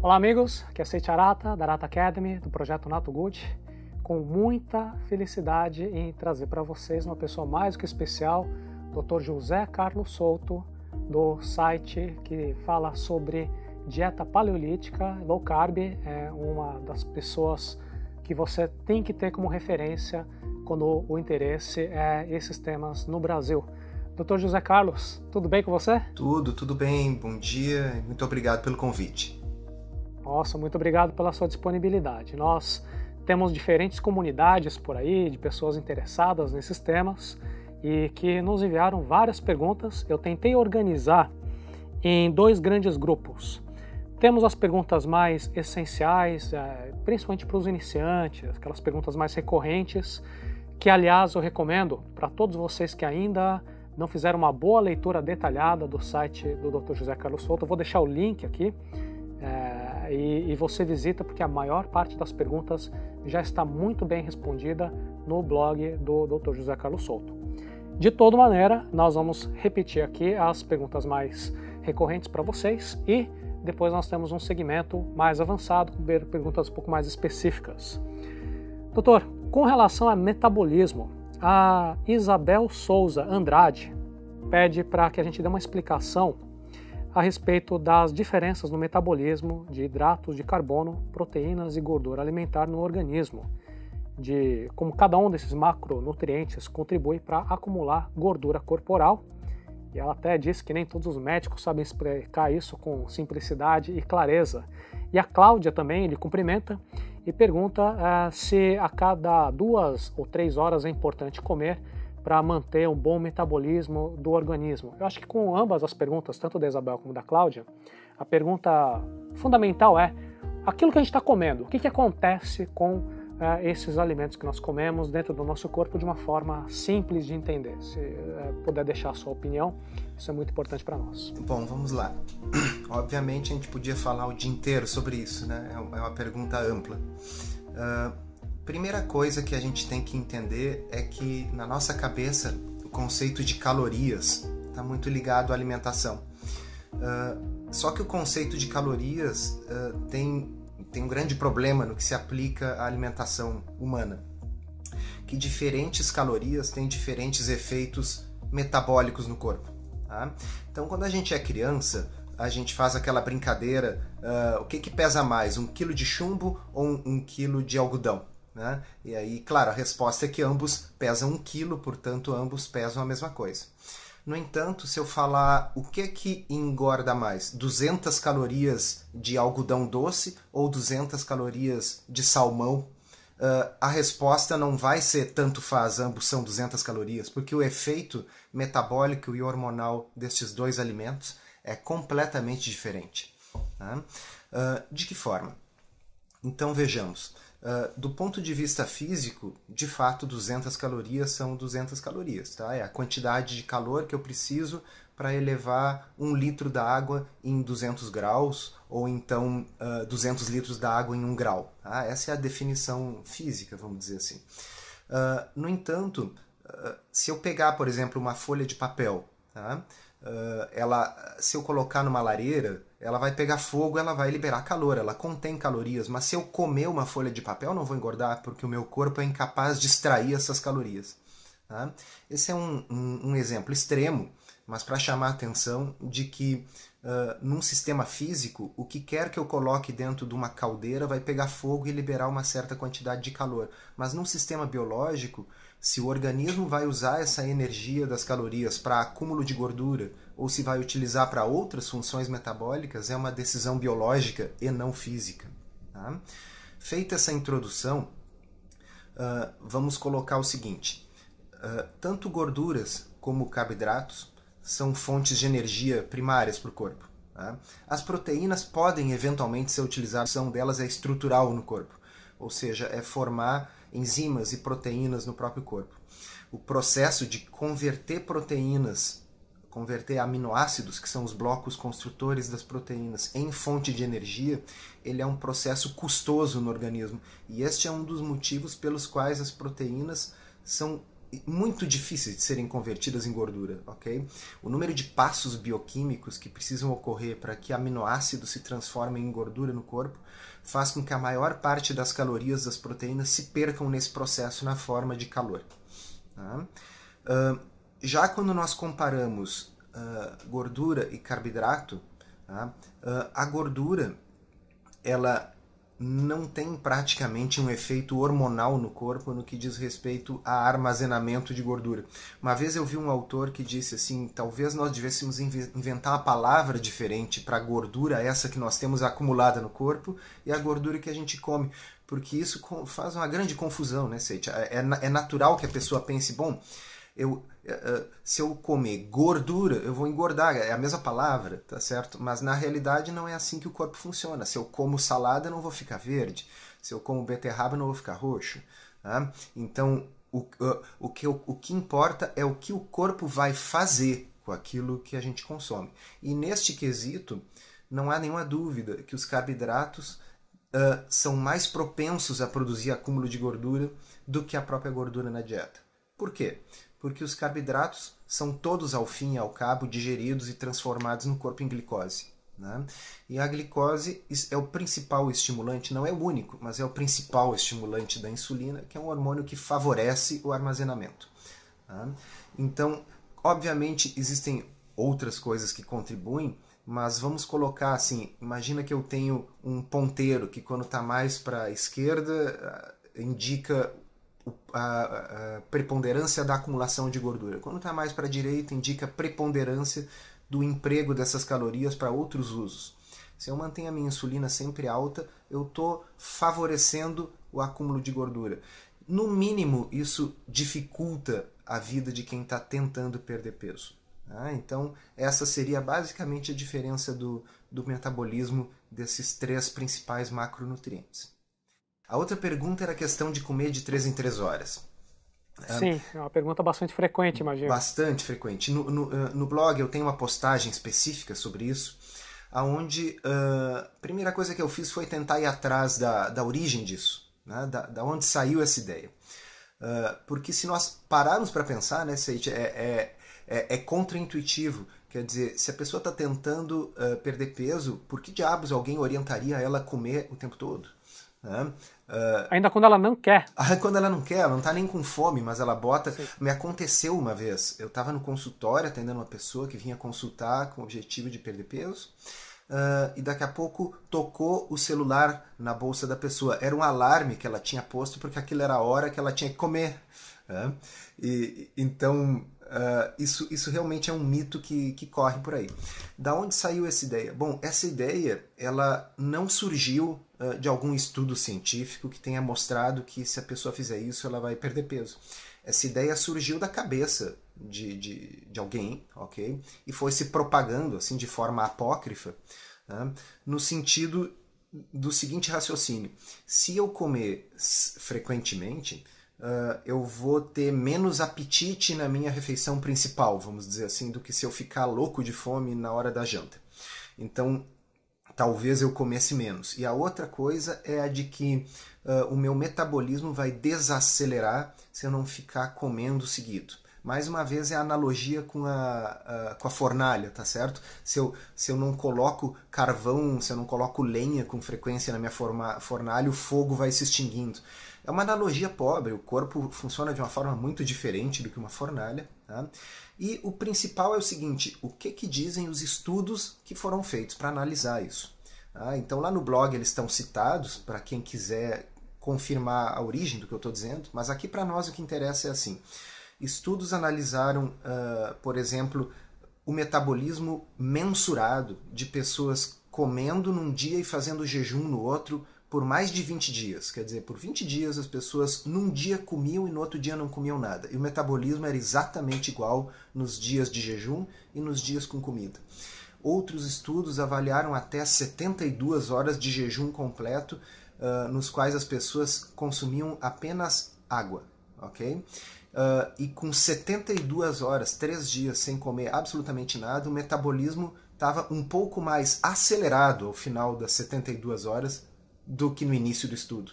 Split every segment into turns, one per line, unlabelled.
Olá amigos, aqui é Seiichi Arata, da Arata Academy, do projeto Nato Good, com muita felicidade em trazer para vocês uma pessoa mais do que especial, Dr. José Carlos Souto, do site que fala sobre dieta paleolítica, low carb, é uma das pessoas que você tem que ter como referência quando o interesse é esses temas no Brasil. Dr. José Carlos, tudo bem com você?
Tudo bem, bom dia e muito obrigado pelo convite.
Nossa, muito obrigado pela sua disponibilidade. Nós temos diferentes comunidades por aí, de pessoas interessadas nesses temas e que nos enviaram várias perguntas. Eu tentei organizar em dois grandes grupos. Temos as perguntas mais essenciais, principalmente para os iniciantes, aquelas perguntas mais recorrentes, que aliás eu recomendo para todos vocês que ainda não fizeram uma boa leitura detalhada do site do Dr. José Carlos Souto. Eu vou deixar o link aqui e você visita, porque a maior parte das perguntas já está muito bem respondida no blog do Dr. José Carlos Souto. De toda maneira, nós vamos repetir aqui as perguntas mais recorrentes para vocês e depois nós temos um segmento mais avançado com perguntas um pouco mais específicas. Doutor, com relação a metabolismo, a Isabel Souza Andrade pede para que a gente dê uma explicação a respeito das diferenças no metabolismo de hidratos de carbono, proteínas e gordura alimentar no organismo, de como cada um desses macronutrientes contribui para acumular gordura corporal. E ela até disse que nem todos os médicos sabem explicar isso com simplicidade e clareza. E a Cláudia também lhe cumprimenta e pergunta se a cada 2 ou 3 horas é importante comer para manter um bom metabolismo do organismo. Eu acho que com ambas as perguntas, tanto da Isabel como da Cláudia, a pergunta fundamental é aquilo que a gente está comendo, o que acontece com esses alimentos que nós comemos dentro do nosso corpo de uma forma simples de entender. Se puder deixar a sua opinião, isso é muito importante para nós.
Bom, vamos lá. Obviamente a gente podia falar o dia inteiro sobre isso, né? É uma pergunta ampla. Primeira coisa que a gente tem que entender é que na nossa cabeça o conceito de calorias está muito ligado à alimentação. Só que o conceito de calorias tem um grande problema no que se aplica à alimentação humana, que diferentes calorias têm diferentes efeitos metabólicos no corpo. Tá? Então, quando a gente é criança, a gente faz aquela brincadeira, o que pesa mais, 1 quilo de chumbo ou 1 quilo de algodão? Né? E aí, claro, a resposta é que ambos pesam 1 quilo, portanto, ambos pesam a mesma coisa. No entanto, se eu falar o que engorda mais, 200 calorias de algodão doce ou 200 calorias de salmão, a resposta não vai ser tanto faz, ambos são 200 calorias, porque o efeito metabólico e hormonal destes dois alimentos é completamente diferente. Tá? De que forma? Então vejamos. Do ponto de vista físico, de fato 200 calorias são 200 calorias. Tá? É a quantidade de calor que eu preciso para elevar 1 litro da água em 200 graus ou então 200 litros da água em 1 grau. Tá? Essa é a definição física, vamos dizer assim. No entanto, se eu pegar, por exemplo, uma folha de papel, tá? Se eu colocar numa lareira, ela vai pegar fogo, ela vai liberar calor, ela contém calorias, mas se eu comer uma folha de papel, eu não vou engordar, porque o meu corpo é incapaz de extrair essas calorias. Tá? Esse é um exemplo extremo, mas para chamar a atenção de que num sistema físico, o que quer que eu coloque dentro de uma caldeira vai pegar fogo e liberar uma certa quantidade de calor. Mas num sistema biológico, se o organismo vai usar essa energia das calorias para acúmulo de gordura ou se vai utilizar para outras funções metabólicas, é uma decisão biológica e não física. Tá? Feita essa introdução, vamos colocar o seguinte. Tanto gorduras como carboidratos são fontes de energia primárias para o corpo. Tá? As proteínas podem eventualmente ser utilizadas, a função delas é estrutural no corpo, ou seja, é formar enzimas e proteínas no próprio corpo. O processo de converter proteínas, converter aminoácidos, que são os blocos construtores das proteínas, em fonte de energia, ele é um processo custoso no organismo. E este é um dos motivos pelos quais as proteínas são muito difíceis de serem convertidas em gordura, ok? O número de passos bioquímicos que precisam ocorrer para que aminoácidos se transformem em gordura no corpo faz com que a maior parte das calorias das proteínas se percam nesse processo na forma de calor. Tá? Já quando nós comparamos gordura e carboidrato, tá? A gordura ela não tem praticamente um efeito hormonal no corpo no que diz respeito a armazenamento de gordura. Uma vez eu vi um autor que disse assim, talvez nós devêssemos inventar uma palavra diferente para a gordura essa que nós temos acumulada no corpo e a gordura que a gente come, porque isso faz uma grande confusão, né, Seitia? É natural que a pessoa pense, bom, se eu comer gordura, eu vou engordar, é a mesma palavra, tá certo? Mas na realidade não é assim que o corpo funciona. Se eu como salada, eu não vou ficar verde. Se eu como beterraba, eu não vou ficar roxo. Tá? Então, o que importa é o que o corpo vai fazer com aquilo que a gente consome. E neste quesito, não há nenhuma dúvida que os carboidratos são mais propensos a produzir acúmulo de gordura do que a própria gordura na dieta. Por quê? Porque os carboidratos são todos, ao fim e ao cabo, digeridos e transformados no corpo em glicose. Né? E a glicose é o principal estimulante, não é o único, mas é o principal estimulante da insulina, que é um hormônio que favorece o armazenamento. Tá? Então, obviamente, existem outras coisas que contribuem, mas vamos colocar assim, imagina que eu tenho um ponteiro que quando está mais para a esquerda indica a preponderância da acumulação de gordura. Quando está mais para a direita, indica preponderância do emprego dessas calorias para outros usos. Se eu mantenho a minha insulina sempre alta, eu estou favorecendo o acúmulo de gordura. No mínimo, isso dificulta a vida de quem está tentando perder peso. Então, essa seria basicamente a diferença do metabolismo desses 3 principais macronutrientes. A outra pergunta era a questão de comer de 3 em 3 horas.
Sim, é uma pergunta bastante frequente, imagino.
Bastante frequente. No blog eu tenho uma postagem específica sobre isso, onde a primeira coisa que eu fiz foi tentar ir atrás da origem disso, né? Da onde saiu essa ideia. Porque se nós pararmos para pensar, né, é contraintuitivo. Quer dizer, se a pessoa está tentando perder peso, por que diabos alguém orientaria ela a comer o tempo todo?
Ainda quando ela não quer.
Quando ela não quer, ela não está nem com fome, mas ela bota...
Sim.
Me aconteceu uma vez, eu estava no consultório atendendo uma pessoa que vinha consultar com o objetivo de perder peso, e daqui a pouco tocou o celular na bolsa da pessoa. Era um alarme que ela tinha posto porque aquilo era a hora que ela tinha que comer. Então... isso realmente é um mito que corre por aí. Da onde saiu essa ideia? Bom, essa ideia ela não surgiu de algum estudo científico que tenha mostrado que se a pessoa fizer isso ela vai perder peso. Essa ideia surgiu da cabeça de alguém, ok? E foi se propagando assim de forma apócrifa, no sentido do seguinte raciocínio: se eu comer frequentemente, eu vou ter menos apetite na minha refeição principal, vamos dizer assim, do que se eu ficar louco de fome na hora da janta. Então, talvez eu comesse menos. E a outra coisa é a de que o meu metabolismo vai desacelerar se eu não ficar comendo seguido. Mais uma vez é a analogia com a fornalha, tá certo? Se eu não coloco carvão, se eu não coloco lenha com frequência na minha fornalha, o fogo vai se extinguindo. É uma analogia pobre, o corpo funciona de uma forma muito diferente do que uma fornalha. Tá? E o principal é o seguinte: o que dizem os estudos que foram feitos para analisar isso? Tá? Então lá no blog eles estão citados para quem quiser confirmar a origem do que eu estou dizendo, mas aqui para nós o que interessa é assim: estudos analisaram, por exemplo, o metabolismo mensurado de pessoas comendo num dia e fazendo jejum no outro por mais de 20 dias. Quer dizer, por 20 dias as pessoas num dia comiam e no outro dia não comiam nada. E o metabolismo era exatamente igual nos dias de jejum e nos dias com comida. Outros estudos avaliaram até 72 horas de jejum completo, nos quais as pessoas consumiam apenas água. Ok? E com 72 horas, 3 dias sem comer absolutamente nada, o metabolismo estava um pouco mais acelerado ao final das 72 horas do que no início do estudo.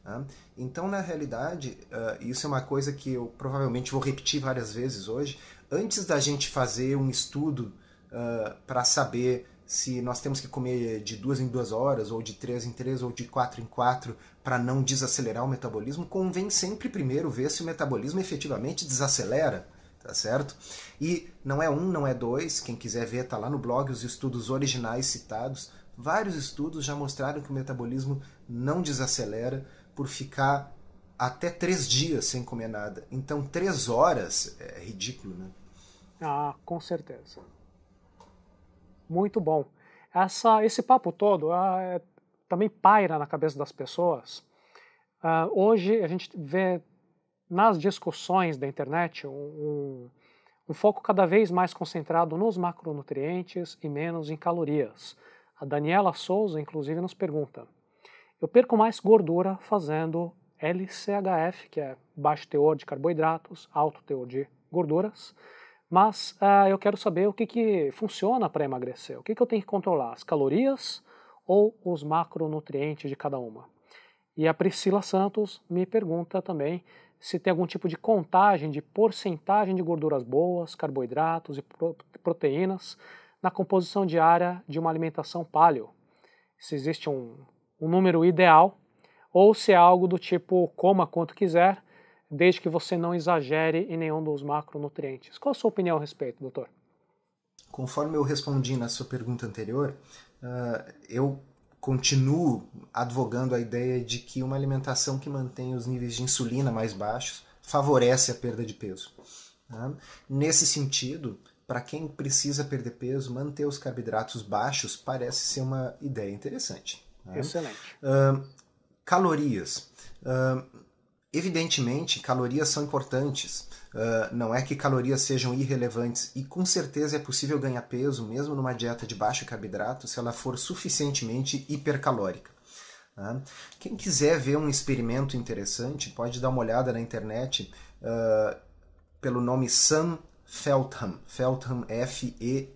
Tá? Então, na realidade, isso é uma coisa que eu provavelmente vou repetir várias vezes hoje. Antes da gente fazer um estudo para saber se nós temos que comer de 2 em 2 horas, ou de 3 em 3, ou de 4 em 4, para não desacelerar o metabolismo, convém sempre primeiro ver se o metabolismo efetivamente desacelera, tá certo? E não é um, não é dois, quem quiser ver está lá no blog os estudos originais citados. Vários estudos já mostraram que o metabolismo não desacelera por ficar até 3 dias sem comer nada. Então 3 horas é ridículo, né?
Ah, com certeza. Muito bom. Esse papo todo também paira na cabeça das pessoas. Hoje a gente vê nas discussões da internet um foco cada vez mais concentrado nos macronutrientes e menos em calorias. A Daniela Souza, inclusive, nos pergunta: eu perco mais gordura fazendo LCHF, que é baixo teor de carboidratos, alto teor de gorduras, mas eu quero saber o que funciona para emagrecer. O que eu tenho que controlar, as calorias ou os macronutrientes de cada uma? E a Priscila Santos me pergunta também se tem algum tipo de contagem de porcentagem de gorduras boas, carboidratos e proteínas na composição diária de uma alimentação paleo. Se existe um número ideal ou se é algo do tipo coma quanto quiser, desde que você não exagere em nenhum dos macronutrientes. Qual a sua opinião a respeito, doutor?
Conforme eu respondi na sua pergunta anterior, eu continuo advogando a ideia de que uma alimentação que mantém os níveis de insulina mais baixos favorece a perda de peso. Tá? Nesse sentido, para quem precisa perder peso, manter os carboidratos baixos parece ser uma ideia interessante. Tá?
Excelente.
Calorias. Evidentemente, calorias são importantes. Não é que calorias sejam irrelevantes, e com certeza é possível ganhar peso mesmo numa dieta de baixo carboidrato se ela for suficientemente hipercalórica. Quem quiser ver um experimento interessante pode dar uma olhada na internet pelo nome Sam Feltham, F-E-L-T-H-A-M.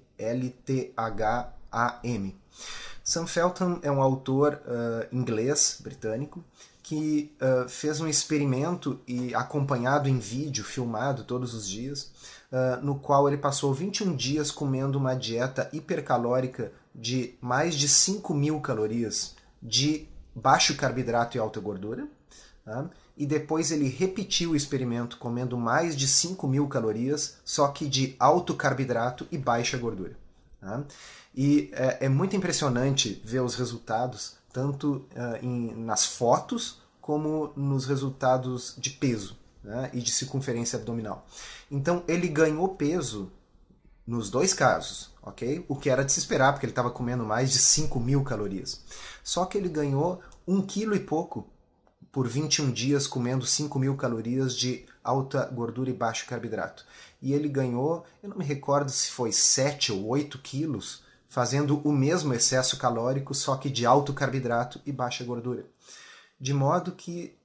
Sam Feltham é um autor inglês, britânico, que fez um experimento e acompanhado em vídeo, filmado todos os dias, no qual ele passou 21 dias comendo uma dieta hipercalórica de mais de 5.000 calorias de baixo carboidrato e alta gordura, e depois ele repetiu o experimento comendo mais de 5.000 calorias, só que de alto carboidrato e baixa gordura. E é muito impressionante ver os resultados, tanto nas fotos como nos resultados de peso, né, e de circunferência abdominal. Então ele ganhou peso nos dois casos, ok? O que era de se esperar, porque ele estava comendo mais de 5.000 calorias. Só que ele ganhou 1,5 kg por 21 dias comendo 5.000 calorias de alta gordura e baixo carboidrato. E ele ganhou, eu não me recordo se foi 7 ou 8 quilos, fazendo o mesmo excesso calórico, só que de alto carboidrato e baixa gordura. De modo que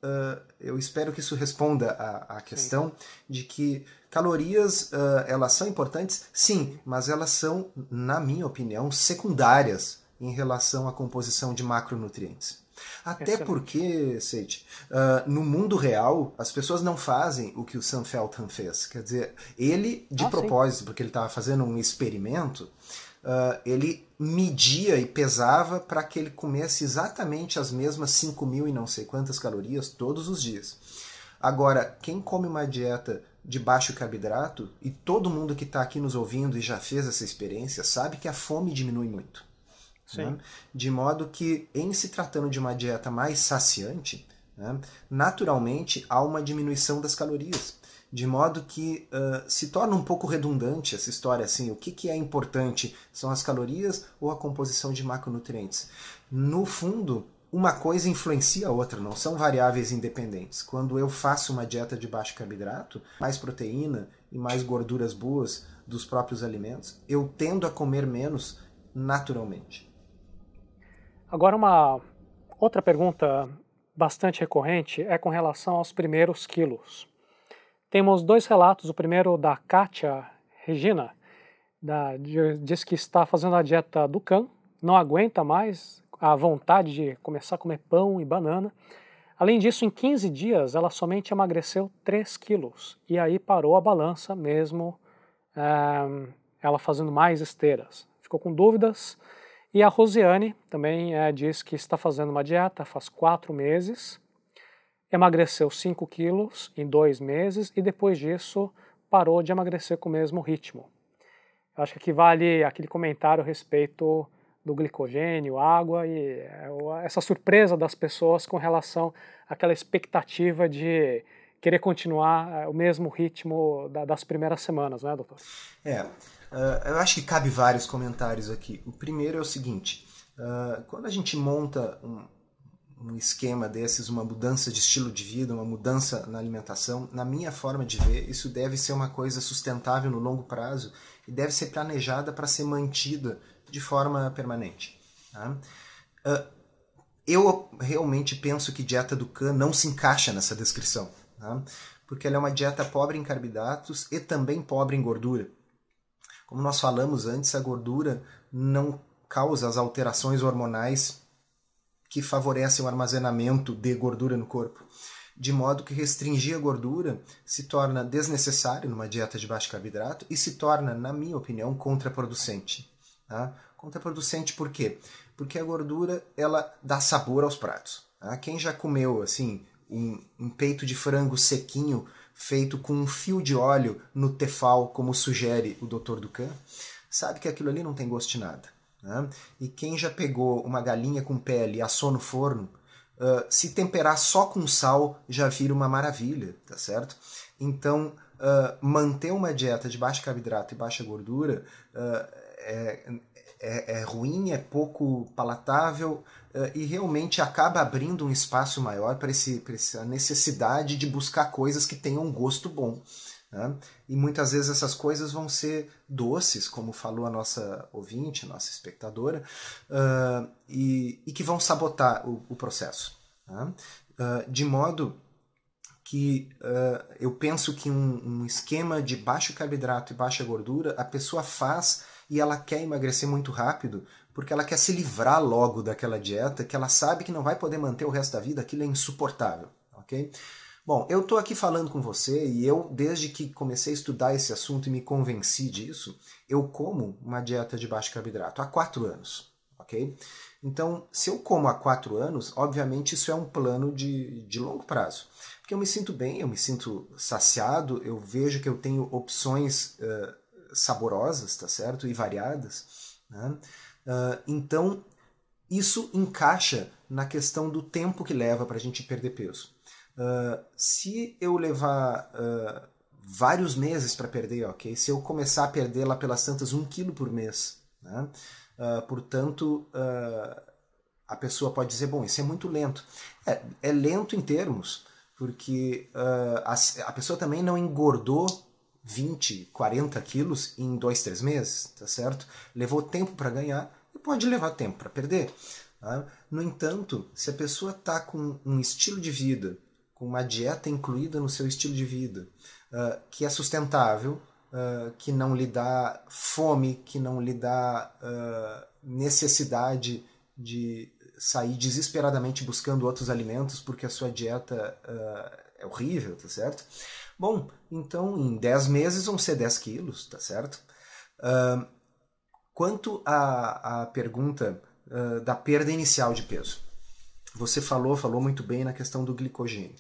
eu espero que isso responda à questão de que calorias elas são importantes, sim, mas elas são, na minha opinião, secundárias em relação à composição de macronutrientes. Até porque, Sage, no mundo real, as pessoas não fazem o que o Sam Feltham fez. Quer dizer, ele, de propósito, porque ele estava fazendo um experimento, ele media e pesava para que ele comesse exatamente as mesmas 5.000 e não sei quantas calorias todos os dias. Agora, quem come uma dieta de baixo carboidrato, e todo mundo que está aqui nos ouvindo e já fez essa experiência, sabe que a fome diminui muito. Né? De modo que, em se tratando de uma dieta mais saciante, né, naturalmente há uma diminuição das calorias. De modo que se torna um pouco redundante essa história, assim, o que é importante? São as calorias ou a composição de macronutrientes? No fundo, uma coisa influencia a outra, não são variáveis independentes. Quando eu faço uma dieta de baixo carboidrato, mais proteína e mais gorduras boas dos próprios alimentos, eu tendo a comer menos naturalmente.
Agora, uma outra pergunta bastante recorrente é com relação aos primeiros quilos. Temos dois relatos, o primeiro da Kátia Regina, diz que está fazendo a dieta do Can, não aguenta mais a vontade de começar a comer pão e banana, Além disso, em 15 dias, ela somente emagreceu 3 quilos. E aí parou a balança mesmo, ela fazendo mais esteiras. Ficou com dúvidas. E a Rosiane também diz que está fazendo uma dieta faz 4 meses. Emagreceu 5 quilos em 2 meses e depois disso parou de emagrecer com o mesmo ritmo. Eu acho que aqui vale aquele comentário a respeito do glicogênio, água e essa surpresa das pessoas com relação àquela expectativa de querer continuar o mesmo ritmo das primeiras semanas, né, doutor?
Eu acho que cabe vários comentários aqui. O primeiro é o seguinte, quando a gente monta um esquema desses, uma mudança de estilo de vida, uma mudança na alimentação, na minha forma de ver, isso deve ser uma coisa sustentável no longo prazo e deve ser planejada para ser mantida de forma permanente. Tá? Eu realmente penso que dieta do Kahn não se encaixa nessa descrição, tá? Porque ela é uma dieta pobre em carboidratos e também pobre em gordura. Como nós falamos antes, a gordura não causa as alterações hormonais que favorecem o armazenamento de gordura no corpo. De modo que restringir a gordura se torna desnecessário numa dieta de baixo carboidrato e se torna, na minha opinião, contraproducente. Tá? Contraproducente por quê? Porque a gordura ela dá sabor aos pratos. Tá? Quem já comeu assim um peito de frango sequinho feito com um fio de óleo no tefal, como sugere o Dr. Dukan, sabe que aquilo ali não tem gosto de nada. Né? E quem já pegou uma galinha com pele e assou no forno, se temperar só com sal já vira uma maravilha, tá certo? Então, manter uma dieta de baixo carboidrato e baixa gordura é ruim, é pouco palatável e realmente acaba abrindo um espaço maior para essa necessidade de buscar coisas que tenham um gosto bom. Né? E muitas vezes essas coisas vão ser doces, como falou a nossa ouvinte, a nossa espectadora, e que vão sabotar o processo. Né? De modo que eu penso que um esquema de baixo carboidrato e baixa gordura, a pessoa faz e ela quer emagrecer muito rápido, porque ela quer se livrar logo daquela dieta, que ela sabe que não vai poder manter o resto da vida, aquilo é insuportável. Ok? Bom, eu estou aqui falando com você e eu, desde que comecei a estudar esse assunto e me convenci disso, eu como uma dieta de baixo carboidrato há 4 anos, ok? Então, se eu como há 4 anos, obviamente isso é um plano de longo prazo. Porque eu me sinto bem, eu me sinto saciado, eu vejo que eu tenho opções saborosas, tá certo? E variadas. Né? Então, isso encaixa na questão do tempo que leva para a gente perder peso. Se eu levar vários meses para perder, ok? Se eu começar a perder lá pelas tantas 1 quilo por mês, né? Portanto, a pessoa pode dizer, bom, isso é muito lento. É lento em termos, porque a pessoa também não engordou 20, 40 quilos em 2, 3 meses, tá certo? Levou tempo para ganhar e pode levar tempo para perder. Tá? No entanto, se a pessoa está com um estilo de vida, com uma dieta incluída no seu estilo de vida, que é sustentável, que não lhe dá fome, que não lhe dá necessidade de sair desesperadamente buscando outros alimentos porque a sua dieta é horrível, tá certo? Bom, então em 10 meses vão ser 10 quilos, tá certo? Quanto à pergunta da perda inicial de peso, você falou muito bem na questão do glicogênio.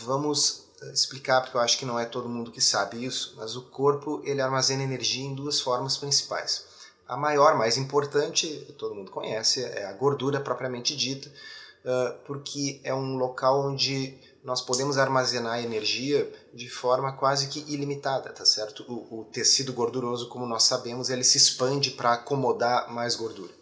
Vamos explicar, porque eu acho que não é todo mundo que sabe isso, mas o corpo ele armazena energia em 2 formas principais. A maior, mais importante, todo mundo conhece, é a gordura propriamente dita, porque é um local onde nós podemos armazenar energia de forma quase que ilimitada, tá certo? O tecido gorduroso, como nós sabemos, ele se expande para acomodar mais gordura.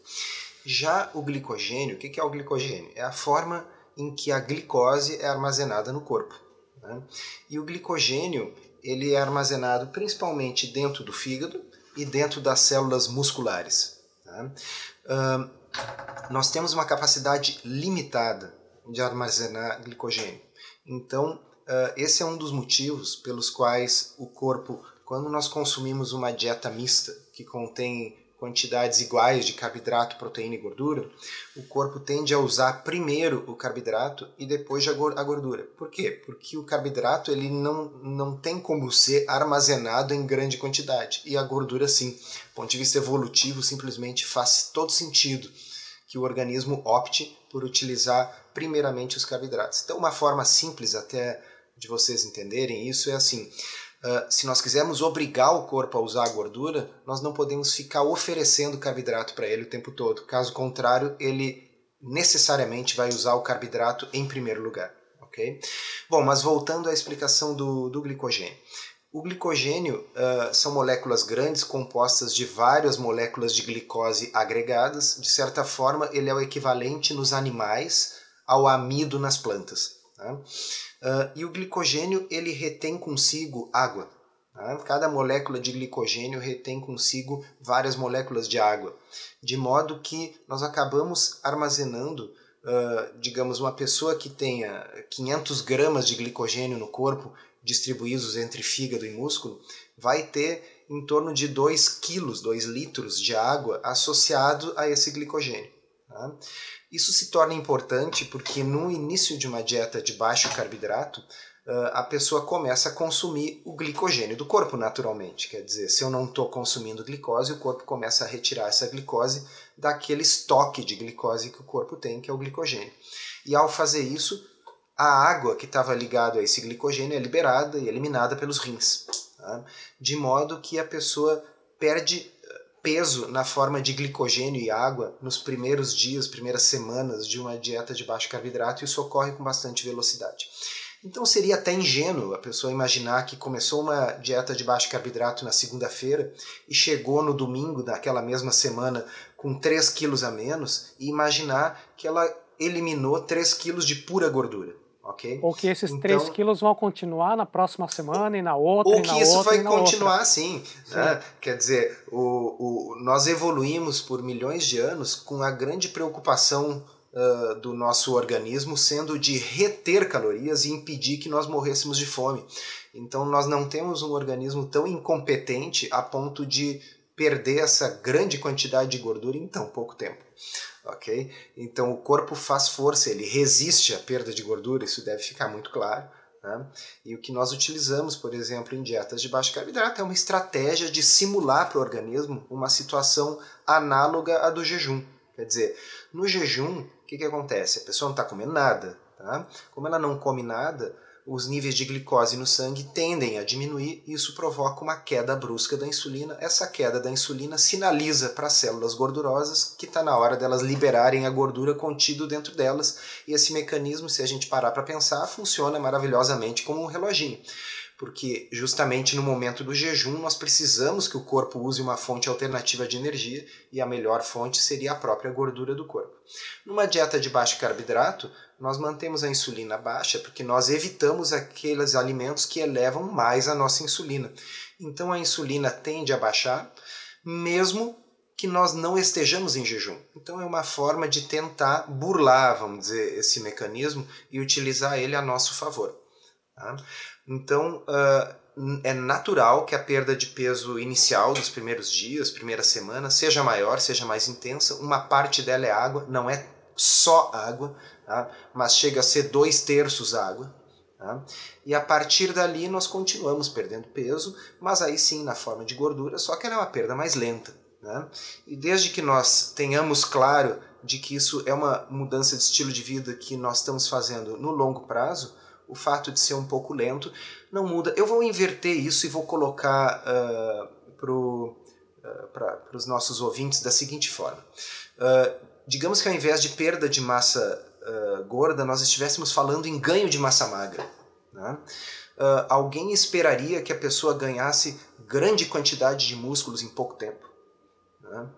Já o glicogênio, o que é o glicogênio? É a forma em que a glicose é armazenada no corpo. Né? E o glicogênio ele é armazenado principalmente dentro do fígado e dentro das células musculares. Tá? Nós temos uma capacidade limitada de armazenar glicogênio. Então, esse é um dos motivos pelos quais o corpo, quando nós consumimos uma dieta mista, que contém quantidades iguais de carboidrato, proteína e gordura, o corpo tende a usar primeiro o carboidrato e depois a gordura. Por quê? Porque o carboidrato ele não tem como ser armazenado em grande quantidade, e a gordura sim. Do ponto de vista evolutivo, simplesmente faz todo sentido que o organismo opte por utilizar primeiramente os carboidratos. Então, uma forma simples até de vocês entenderem isso é assim: se nós quisermos obrigar o corpo a usar a gordura, nós não podemos ficar oferecendo carboidrato para ele o tempo todo. Caso contrário, ele necessariamente vai usar o carboidrato em primeiro lugar. Okay? Bom, mas voltando à explicação do glicogênio. O glicogênio são moléculas grandes compostas de várias moléculas de glicose agregadas. De certa forma, ele é o equivalente nos animais ao amido nas plantas. Tá? E o glicogênio ele retém consigo água. Tá? Cada molécula de glicogênio retém consigo várias moléculas de água, de modo que nós acabamos armazenando, digamos, uma pessoa que tenha 500 gramas de glicogênio no corpo, distribuídos entre fígado e músculo, vai ter em torno de 2 quilos, 2 litros de água associado a esse glicogênio. Tá? Isso se torna importante porque no início de uma dieta de baixo carboidrato, a pessoa começa a consumir o glicogênio do corpo naturalmente. Quer dizer, se eu não estou consumindo glicose, o corpo começa a retirar essa glicose daquele estoque de glicose que o corpo tem, que é o glicogênio. E ao fazer isso, a água que estava ligada a esse glicogênio é liberada e eliminada pelos rins. Tá? De modo que a pessoa perde peso na forma de glicogênio e água nos primeiros dias, primeiras semanas de uma dieta de baixo carboidrato, e isso ocorre com bastante velocidade. Então seria até ingênuo a pessoa imaginar que começou uma dieta de baixo carboidrato na segunda-feira e chegou no domingo daquela mesma semana com 3 quilos a menos e imaginar que ela eliminou 3 quilos de pura gordura. Okay?
Ou que esses 3 quilos vão continuar na próxima semana e na outra,
ou que isso vai continuar assim.
Sim.
Né? Quer dizer, nós evoluímos por milhões de anos com a grande preocupação do nosso organismo sendo de reter calorias e impedir que nós morrêssemos de fome. Então nós não temos um organismo tão incompetente a ponto de perder essa grande quantidade de gordura em tão pouco tempo. Okay? Então o corpo faz força, ele resiste à perda de gordura, isso deve ficar muito claro. Né? E o que nós utilizamos, por exemplo, em dietas de baixo carboidrato é uma estratégia de simular para o organismo uma situação análoga à do jejum. Quer dizer, no jejum, o que acontece? A pessoa não está comendo nada. Tá? Como ela não come nada, os níveis de glicose no sangue tendem a diminuir e isso provoca uma queda brusca da insulina. Essa queda da insulina sinaliza para as células gordurosas que está na hora delas liberarem a gordura contida dentro delas. E esse mecanismo, se a gente parar para pensar, funciona maravilhosamente como um reloginho. Porque justamente no momento do jejum nós precisamos que o corpo use uma fonte alternativa de energia e a melhor fonte seria a própria gordura do corpo. Numa dieta de baixo carboidrato, nós mantemos a insulina baixa porque nós evitamos aqueles alimentos que elevam mais a nossa insulina. Então a insulina tende a baixar, mesmo que nós não estejamos em jejum. Então é uma forma de tentar burlar, vamos dizer, esse mecanismo e utilizar ele a nosso favor. Tá? Então é natural que a perda de peso inicial dos primeiros dias, primeiras semanas, seja maior, seja mais intensa. Uma parte dela é água, não é só água, tá? Mas chega a ser 2/3 água. Tá? E a partir dali nós continuamos perdendo peso, mas aí sim na forma de gordura, só que ela é uma perda mais lenta. Né? E desde que nós tenhamos claro de que isso é uma mudança de estilo de vida que nós estamos fazendo no longo prazo, o fato de ser um pouco lento não muda. Eu vou inverter isso e vou colocar para os nossos ouvintes da seguinte forma. Digamos que ao invés de perda de massa gorda, nós estivéssemos falando em ganho de massa magra. Né? Alguém esperaria que a pessoa ganhasse grande quantidade de músculos em pouco tempo? Né?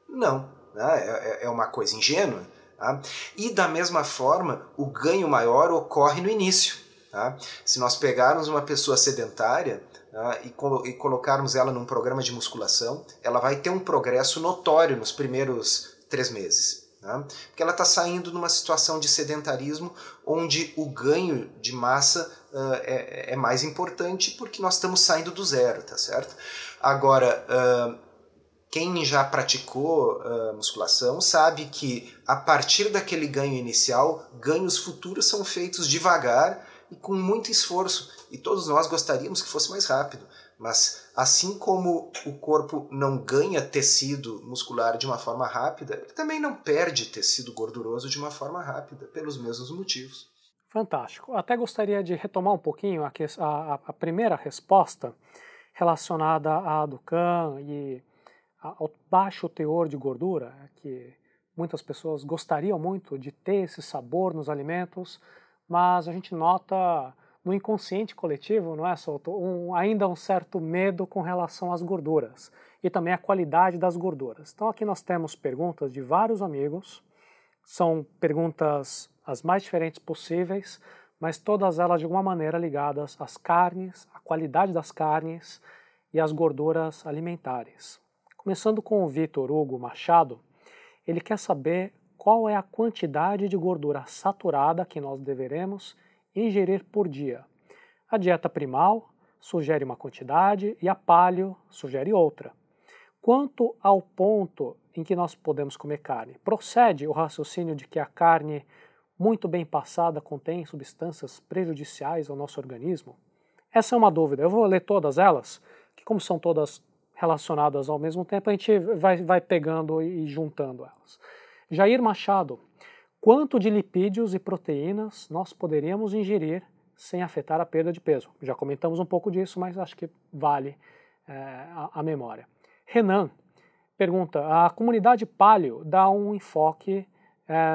Não. Né? É uma coisa ingênua. Tá? E da mesma forma, o ganho maior ocorre no início. Tá? Se nós pegarmos uma pessoa sedentária, tá, e colocarmos ela num programa de musculação, ela vai ter um progresso notório nos primeiros 3 meses. Tá? Porque ela está saindo de uma situação de sedentarismo onde o ganho de massa é mais importante porque nós estamos saindo do zero. Tá certo? Agora, quem já praticou musculação sabe que a partir daquele ganho inicial, ganhos futuros são feitos devagar e com muito esforço. E todos nós gostaríamos que fosse mais rápido. Mas assim como o corpo não ganha tecido muscular de uma forma rápida, ele também não perde tecido gorduroso de uma forma rápida, pelos mesmos motivos.
Fantástico. Até gostaria de retomar um pouquinho a primeira resposta relacionada à do Kahn e ao baixo teor de gordura, que muitas pessoas gostariam muito de ter esse sabor nos alimentos, mas a gente nota no inconsciente coletivo, não é, Souto, ainda um certo medo com relação às gorduras e também a qualidade das gorduras. Então aqui nós temos perguntas de vários amigos, são perguntas as mais diferentes possíveis, mas todas elas de alguma maneira ligadas às carnes, à qualidade das carnes e às gorduras alimentares. Começando com o Vitor Hugo Machado, ele quer saber qual é a quantidade de gordura saturada que nós deveremos ingerir por dia. A dieta primal sugere uma quantidade e a paleo sugere outra. Quanto ao ponto em que nós podemos comer carne, procede o raciocínio de que a carne muito bem passada contém substâncias prejudiciais ao nosso organismo? Essa é uma dúvida. Eu vou ler todas elas, que como são todas relacionadas ao mesmo tempo, a gente vai pegando e juntando elas. Jair Machado, quanto de lipídios e proteínas nós poderíamos ingerir sem afetar a perda de peso? Já comentamos um pouco disso, mas acho que vale a memória. Renan pergunta, a comunidade paleo dá um enfoque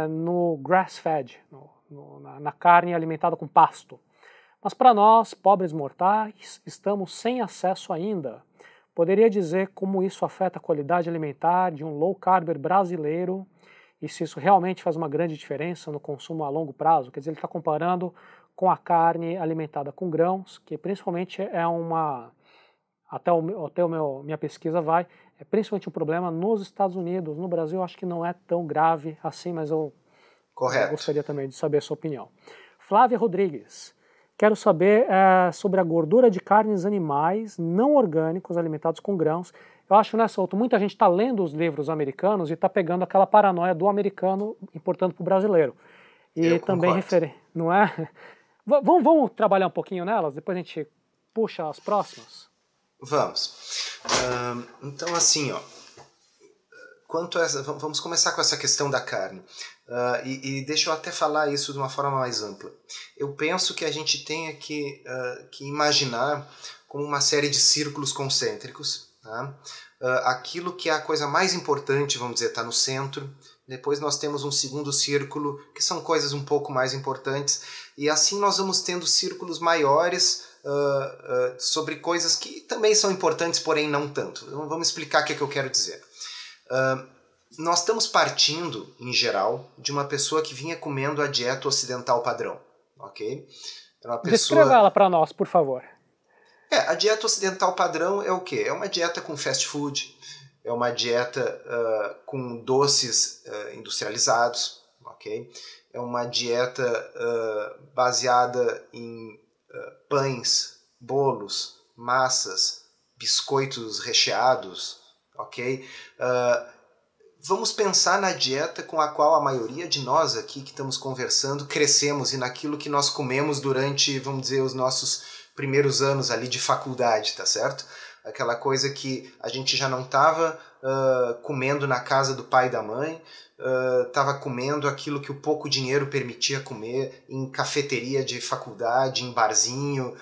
no grass-fed, na carne alimentada com pasto. Mas para nós, pobres mortais, estamos sem acesso ainda. Poderia dizer como isso afeta a qualidade alimentar de um low-carb brasileiro e se isso realmente faz uma grande diferença no consumo a longo prazo? Quer dizer, ele está comparando com a carne alimentada com grãos, que principalmente é minha pesquisa é principalmente um problema nos Estados Unidos. No Brasil eu acho que não é tão grave assim, mas eu gostaria também de saber a sua opinião. Flávia Rodrigues, quero saber sobre a gordura de carnes animais não orgânicos alimentados com grãos. Eu acho, né, Souto, muita gente está lendo os livros americanos e está pegando aquela paranoia do americano importando para o brasileiro. E também não é? Vamos trabalhar um pouquinho nelas, depois a gente puxa as próximas?
Vamos. Então, assim, ó, vamos começar com essa questão da carne. E deixa eu até falar isso de uma forma mais ampla. Eu penso que a gente tenha que imaginar como uma série de círculos concêntricos. Tá? Aquilo que é a coisa mais importante, vamos dizer, está no centro. Depois nós temos um segundo círculo, que são coisas um pouco mais importantes. E assim nós vamos tendo círculos maiores sobre coisas que também são importantes, porém não tanto. Então, vamos explicar o que eu quero dizer. Nós estamos partindo, em geral, de uma pessoa que vinha comendo a dieta ocidental padrão. Ok?
Descreva ela para nós, por favor.
A dieta ocidental padrão é o quê? É uma dieta com fast food, é uma dieta com doces industrializados, ok? É uma dieta baseada em pães, bolos, massas, biscoitos recheados, ok? Vamos pensar na dieta com a qual a maioria de nós aqui que estamos conversando crescemos e naquilo que nós comemos durante, vamos dizer, os nossos primeiros anos ali de faculdade, tá certo? Aquela coisa que a gente já não estava comendo na casa do pai e da mãe, estava comendo aquilo que o pouco dinheiro permitia comer em cafeteria de faculdade, em barzinho,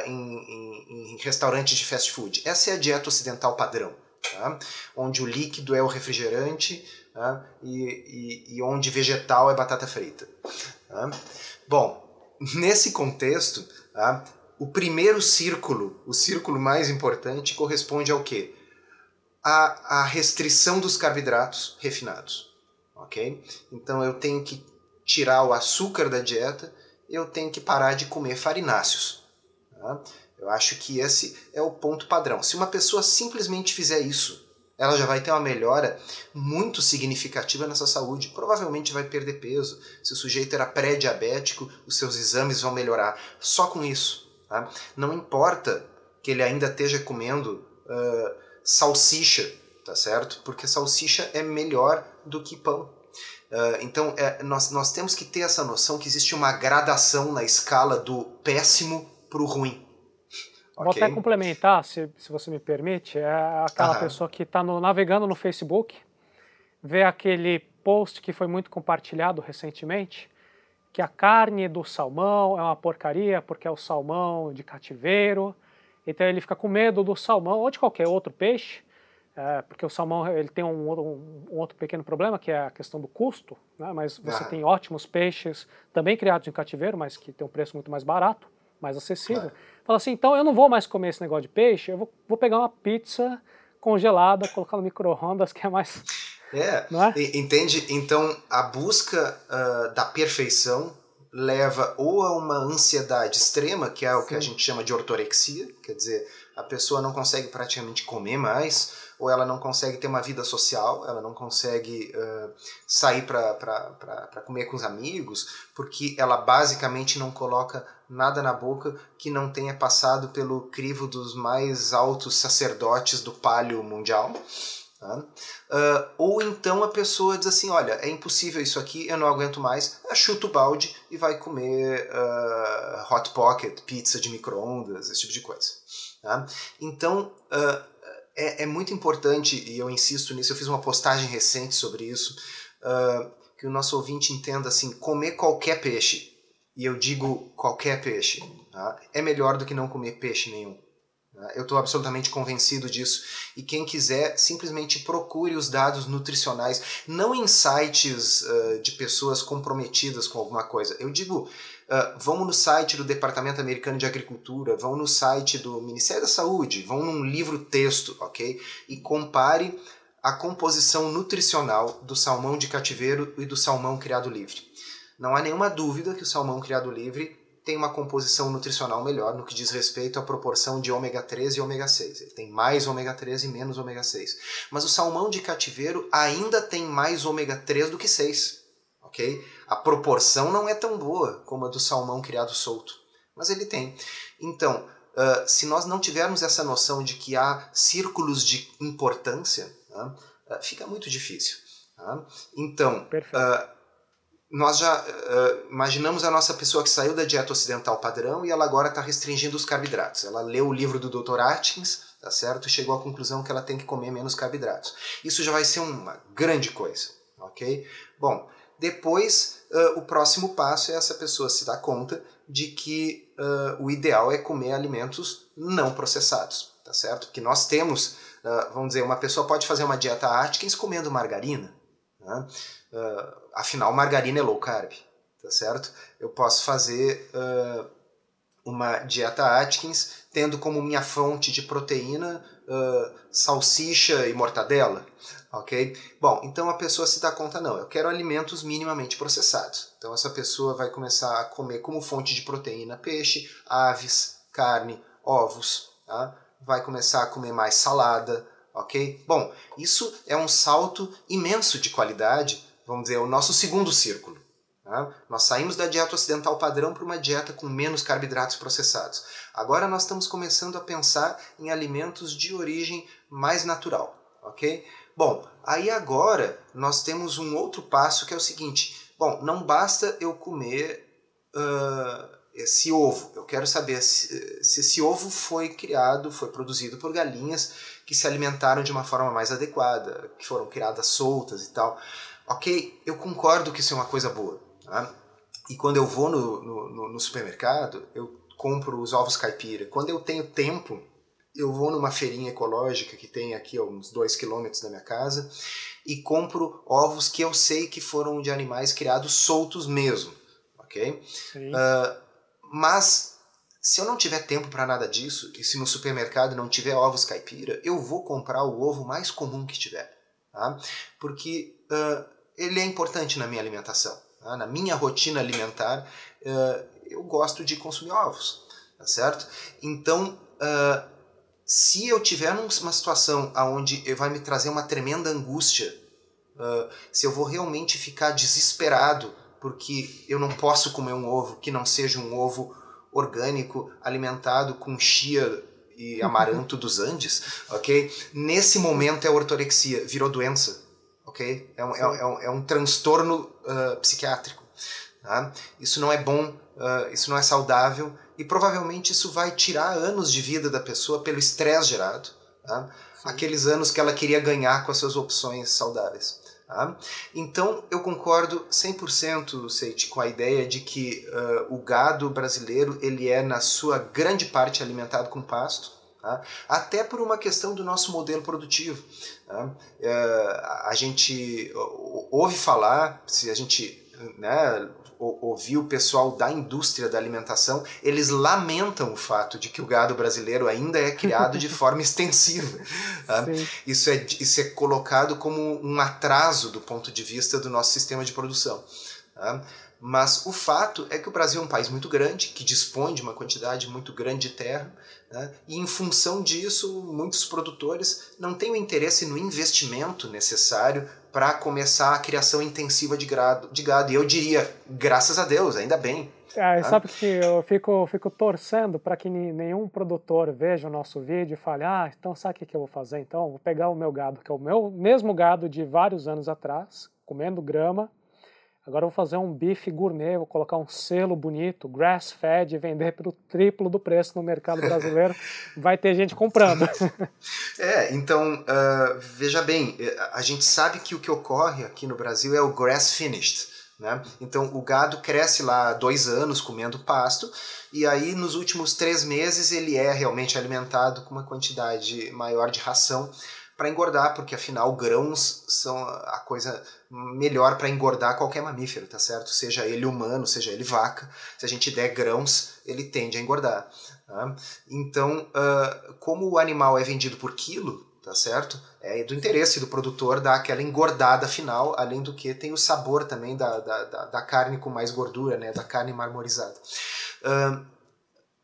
em restaurantes de fast food. Essa é a dieta ocidental padrão, tá? Onde o líquido é o refrigerante, tá? e onde vegetal é batata frita. Tá? Bom, nesse contexto, tá? O primeiro círculo, o círculo mais importante, corresponde ao quê? A restrição dos carboidratos refinados. Ok? Então eu tenho que tirar o açúcar da dieta, eu tenho que parar de comer farináceos. Tá? Eu acho que esse é o ponto padrão. Se uma pessoa simplesmente fizer isso, ela já vai ter uma melhora muito significativa nessa saúde. Provavelmente vai perder peso. Se o sujeito era pré-diabético, os seus exames vão melhorar. Só com isso. Tá? Não importa que ele ainda esteja comendo salsicha, tá certo? Porque salsicha é melhor do que pão. Então, nós temos que ter essa noção que existe uma gradação na escala do péssimo para o ruim.
Vou até complementar, se você me permite, é aquela pessoa que está navegando no Facebook, vê aquele post que foi muito compartilhado recentemente, que a carne do salmão é uma porcaria porque é o salmão de cativeiro, então ele fica com medo do salmão ou de qualquer outro peixe, porque o salmão ele tem um outro pequeno problema, que é a questão do custo, né? Mas você tem ótimos peixes, também criados em cativeiro, mas que tem um preço muito mais barato, mais acessível. Fala assim, então eu não vou mais comer esse negócio de peixe, eu vou pegar uma pizza congelada, colocar no micro-ondas, que é mais... não é?
Entende? Então a busca da perfeição leva ou a uma ansiedade extrema, que é o que a gente chama de ortorexia, quer dizer, a pessoa não consegue praticamente comer mais, ou ela não consegue ter uma vida social, ela não consegue sair para comer com os amigos, porque ela basicamente não coloca nada na boca que não tenha passado pelo crivo dos mais altos sacerdotes do paleo mundial. Ou então a pessoa diz assim, olha, é impossível isso aqui, eu não aguento mais, chuta o balde e vai comer hot pocket, pizza de micro-ondas, esse tipo de coisa. Então é muito importante, e eu insisto nisso, eu fiz uma postagem recente sobre isso, que o nosso ouvinte entenda assim, comer qualquer peixe, e eu digo qualquer peixe, é melhor do que não comer peixe nenhum. Eu estou absolutamente convencido disso. E quem quiser, simplesmente procure os dados nutricionais, não em sites de pessoas comprometidas com alguma coisa. Eu digo, vão no site do Departamento Americano de Agricultura, vão no site do Ministério da Saúde, vão num livro-texto, ok? E compare a composição nutricional do salmão de cativeiro e do salmão criado livre. Não há nenhuma dúvida que o salmão criado livre tem uma composição nutricional melhor no que diz respeito à proporção de ômega 3 e ômega 6. Ele tem mais ômega 3 e menos ômega 6. Mas o salmão de cativeiro ainda tem mais ômega 3 do que 6. Okay? A proporção não é tão boa como a do salmão criado solto, mas ele tem. Então, se nós não tivermos essa noção de que há círculos de importância, fica muito difícil. Então, nós já imaginamos a nossa pessoa que saiu da dieta ocidental padrão e ela agora está restringindo os carboidratos. Ela leu o livro do Dr. Atkins, tá certo? E chegou à conclusão que ela tem que comer menos carboidratos. Isso já vai ser uma grande coisa, ok? Bom, depois o próximo passo é essa pessoa se dar conta de que o ideal é comer alimentos não processados, tá certo? Porque nós temos, vamos dizer, uma pessoa pode fazer uma dieta Atkins comendo margarina, né? Afinal, margarina é low carb, tá certo? Eu posso fazer uma dieta Atkins tendo como minha fonte de proteína salsicha e mortadela, ok? Bom, então a pessoa se dá conta, não, eu quero alimentos minimamente processados. Então essa pessoa vai começar a comer como fonte de proteína peixe, aves, carne, ovos, tá? Vai começar a comer mais salada, ok? Bom, isso é um salto imenso de qualidade, vamos dizer, o nosso segundo círculo. Tá? Nós saímos da dieta ocidental padrão para uma dieta com menos carboidratos processados. Agora nós estamos começando a pensar em alimentos de origem mais natural, ok? Bom, aí agora nós temos um outro passo que é o seguinte, bom, não basta eu comer esse ovo, eu quero saber se esse ovo foi criado, foi produzido por galinhas que se alimentaram de uma forma mais adequada, que foram criadas soltas e tal. Ok, eu concordo que isso é uma coisa boa. Tá? E quando eu vou no supermercado, eu compro os ovos caipira. Quando eu tenho tempo, eu vou numa feirinha ecológica que tem aqui a uns 2 km da minha casa e compro ovos que eu sei que foram de animais criados soltos mesmo. Ok? Mas se eu não tiver tempo para nada disso, e se no supermercado não tiver ovos caipira, eu vou comprar o ovo mais comum que tiver. Tá? Porque ele é importante na minha alimentação. Tá? Na minha rotina alimentar, eu gosto de consumir ovos. Tá certo? Então, se eu tiver numa situação onde vai me trazer uma tremenda angústia, se eu vou realmente ficar desesperado porque eu não posso comer um ovo que não seja um ovo orgânico, alimentado com chia e amaranto dos Andes, ok? Nesse momento é ortorexia, virou doença, ok? É um transtorno psiquiátrico. Tá? Isso não é bom, isso não é saudável e provavelmente isso vai tirar anos de vida da pessoa pelo estresse gerado. Tá? Aqueles anos que ela queria ganhar com as suas opções saudáveis. Tá? Então eu concordo 100%, Seiti, com a ideia de que o gado brasileiro ele é na sua grande parte alimentado com pasto, tá? Até por uma questão do nosso modelo produtivo. Tá? A gente ouve falar, se a gente ouvir o pessoal da indústria da alimentação, eles lamentam o fato de que o gado brasileiro ainda é criado de forma extensiva. Tá? Isso é colocado como um atraso do ponto de vista do nosso sistema de produção. Tá? Mas o fato é que o Brasil é um país muito grande, que dispõe de uma quantidade muito grande de terra, né? E em função disso, muitos produtores não têm o interesse no investimento necessário para começar a criação intensiva de gado. E eu diria, graças a Deus, ainda bem.
Sabe que eu fico torcendo para que nenhum produtor veja o nosso vídeo e fale, então sabe o que eu vou fazer então? Vou pegar o meu gado, que é o meu mesmo gado de vários anos atrás, comendo grama, agora eu vou fazer um bife gourmet, vou colocar um selo bonito, grass-fed, e vender pelo triplo do preço no mercado brasileiro. Vai ter gente comprando.
Então, veja bem, a gente sabe que o que ocorre aqui no Brasil é o grass-finished. Né? Então, o gado cresce lá 2 anos comendo pasto, e aí nos últimos 3 meses ele é realmente alimentado com uma quantidade maior de ração para engordar, porque afinal grãos são a coisa melhor para engordar qualquer mamífero, tá certo? Seja ele humano, seja ele vaca, se a gente der grãos, ele tende a engordar. Tá? Então, como o animal é vendido por quilo, tá certo? É do interesse do produtor dar aquela engordada final, além do que tem o sabor também da carne com mais gordura, né? Da carne marmorizada.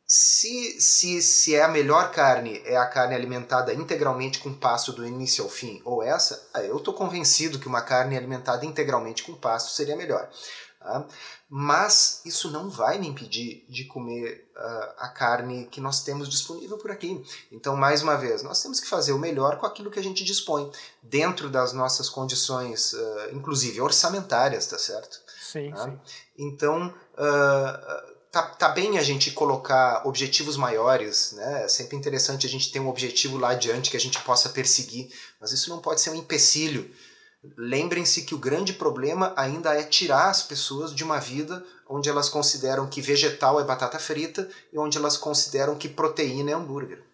Se é a melhor carne, é a carne alimentada integralmente com pasto do início ao fim, ou essa, eu estou convencido que uma carne alimentada integralmente com pasto seria melhor. Tá? Mas isso não vai me impedir de comer a carne que nós temos disponível por aqui. Então, mais uma vez, nós temos que fazer o melhor com aquilo que a gente dispõe, dentro das nossas condições, inclusive orçamentárias, tá certo?
Sim,
tá?
sim.
Então, tá bem a gente colocar objetivos maiores, né? É sempre interessante a gente ter um objetivo lá adiante que a gente possa perseguir, mas isso não pode ser um empecilho. Lembrem-se que o grande problema ainda é tirar as pessoas de uma vida onde elas consideram que vegetal é batata frita e onde elas consideram que proteína é hambúrguer,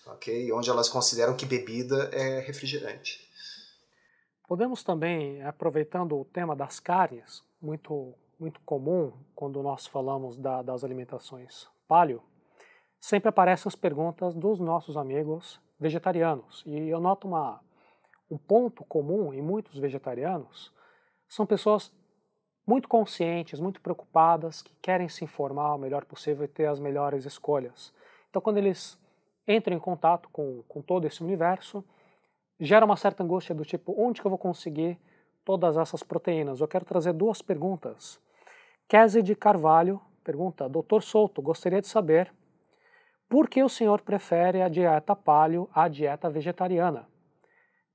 ok? Onde elas consideram que bebida é refrigerante.
Podemos também, aproveitando o tema das carnes, muito comum quando nós falamos das alimentações paleo, sempre aparecem as perguntas dos nossos amigos vegetarianos. E eu noto um ponto comum em muitos vegetarianos, são pessoas muito conscientes, muito preocupadas, que querem se informar o melhor possível e ter as melhores escolhas. Então, quando eles entram em contato com todo esse universo, gera uma certa angústia do tipo, onde que eu vou conseguir todas essas proteínas? Eu quero trazer 2 perguntas. Kézia de Carvalho pergunta, Dr. Souto, gostaria de saber por que o senhor prefere a dieta paleo à dieta vegetariana?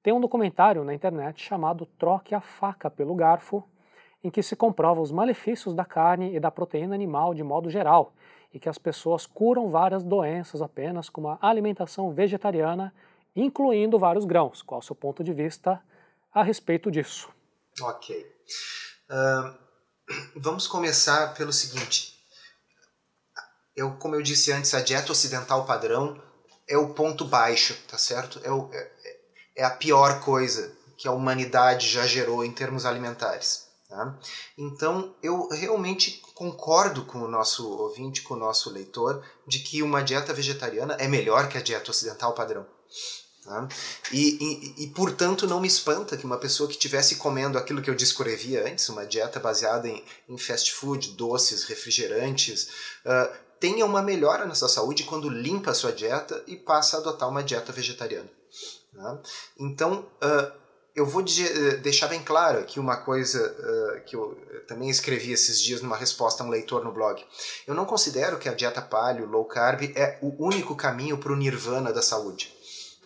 Tem um documentário na internet chamado Troque a Faca pelo Garfo, em que se comprova os malefícios da carne e da proteína animal de modo geral, e que as pessoas curam várias doenças apenas com uma alimentação vegetariana, incluindo vários grãos. Qual é o seu ponto de vista a respeito disso?
Ok. Vamos começar pelo seguinte. Como eu disse antes, a dieta ocidental padrão é o ponto baixo, tá certo? É a pior coisa que a humanidade já gerou em termos alimentares. Tá? Então, eu realmente concordo com o nosso ouvinte, com o nosso leitor, de que uma dieta vegetariana é melhor que a dieta ocidental padrão. Tá? E, portanto, não me espanta que uma pessoa que estivesse comendo aquilo que eu descrevia antes, uma dieta baseada em fast food, doces, refrigerantes, tenha uma melhora na sua saúde quando limpa a sua dieta e passa a adotar uma dieta vegetariana. Tá? Então, eu vou deixar bem claro aqui uma coisa que eu também escrevi esses dias numa resposta a um leitor no blog. Eu não considero que a dieta paleo, low carb, é o único caminho para o nirvana da saúde.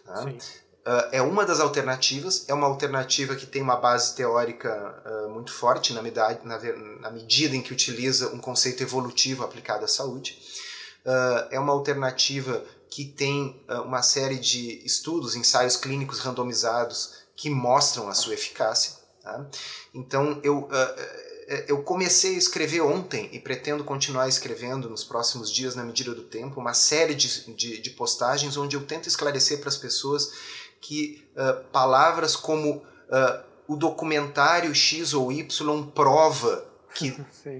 Tá? É uma das alternativas, é uma alternativa que tem uma base teórica muito forte na medida em que utiliza um conceito evolutivo aplicado à saúde. É uma alternativa que tem uma série de estudos, ensaios clínicos randomizados que mostram a sua eficácia. Tá? Então, eu comecei a escrever ontem e pretendo continuar escrevendo nos próximos dias, na medida do tempo, uma série de postagens onde eu tento esclarecer para as pessoas que palavras como o documentário X ou Y prova que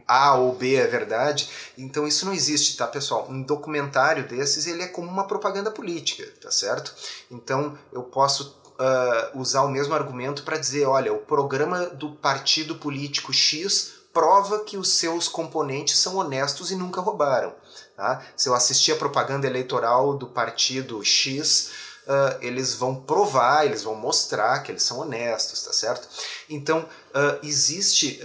A ou B é verdade, então isso não existe, tá, pessoal? Um documentário desses, ele é como uma propaganda política, tá certo? Então eu posso usar o mesmo argumento para dizer, olha, o programa do partido político X prova que os seus componentes são honestos e nunca roubaram. Tá? Se eu assistir a propaganda eleitoral do partido X, eles vão provar, eles vão mostrar que eles são honestos, tá certo? Então, existe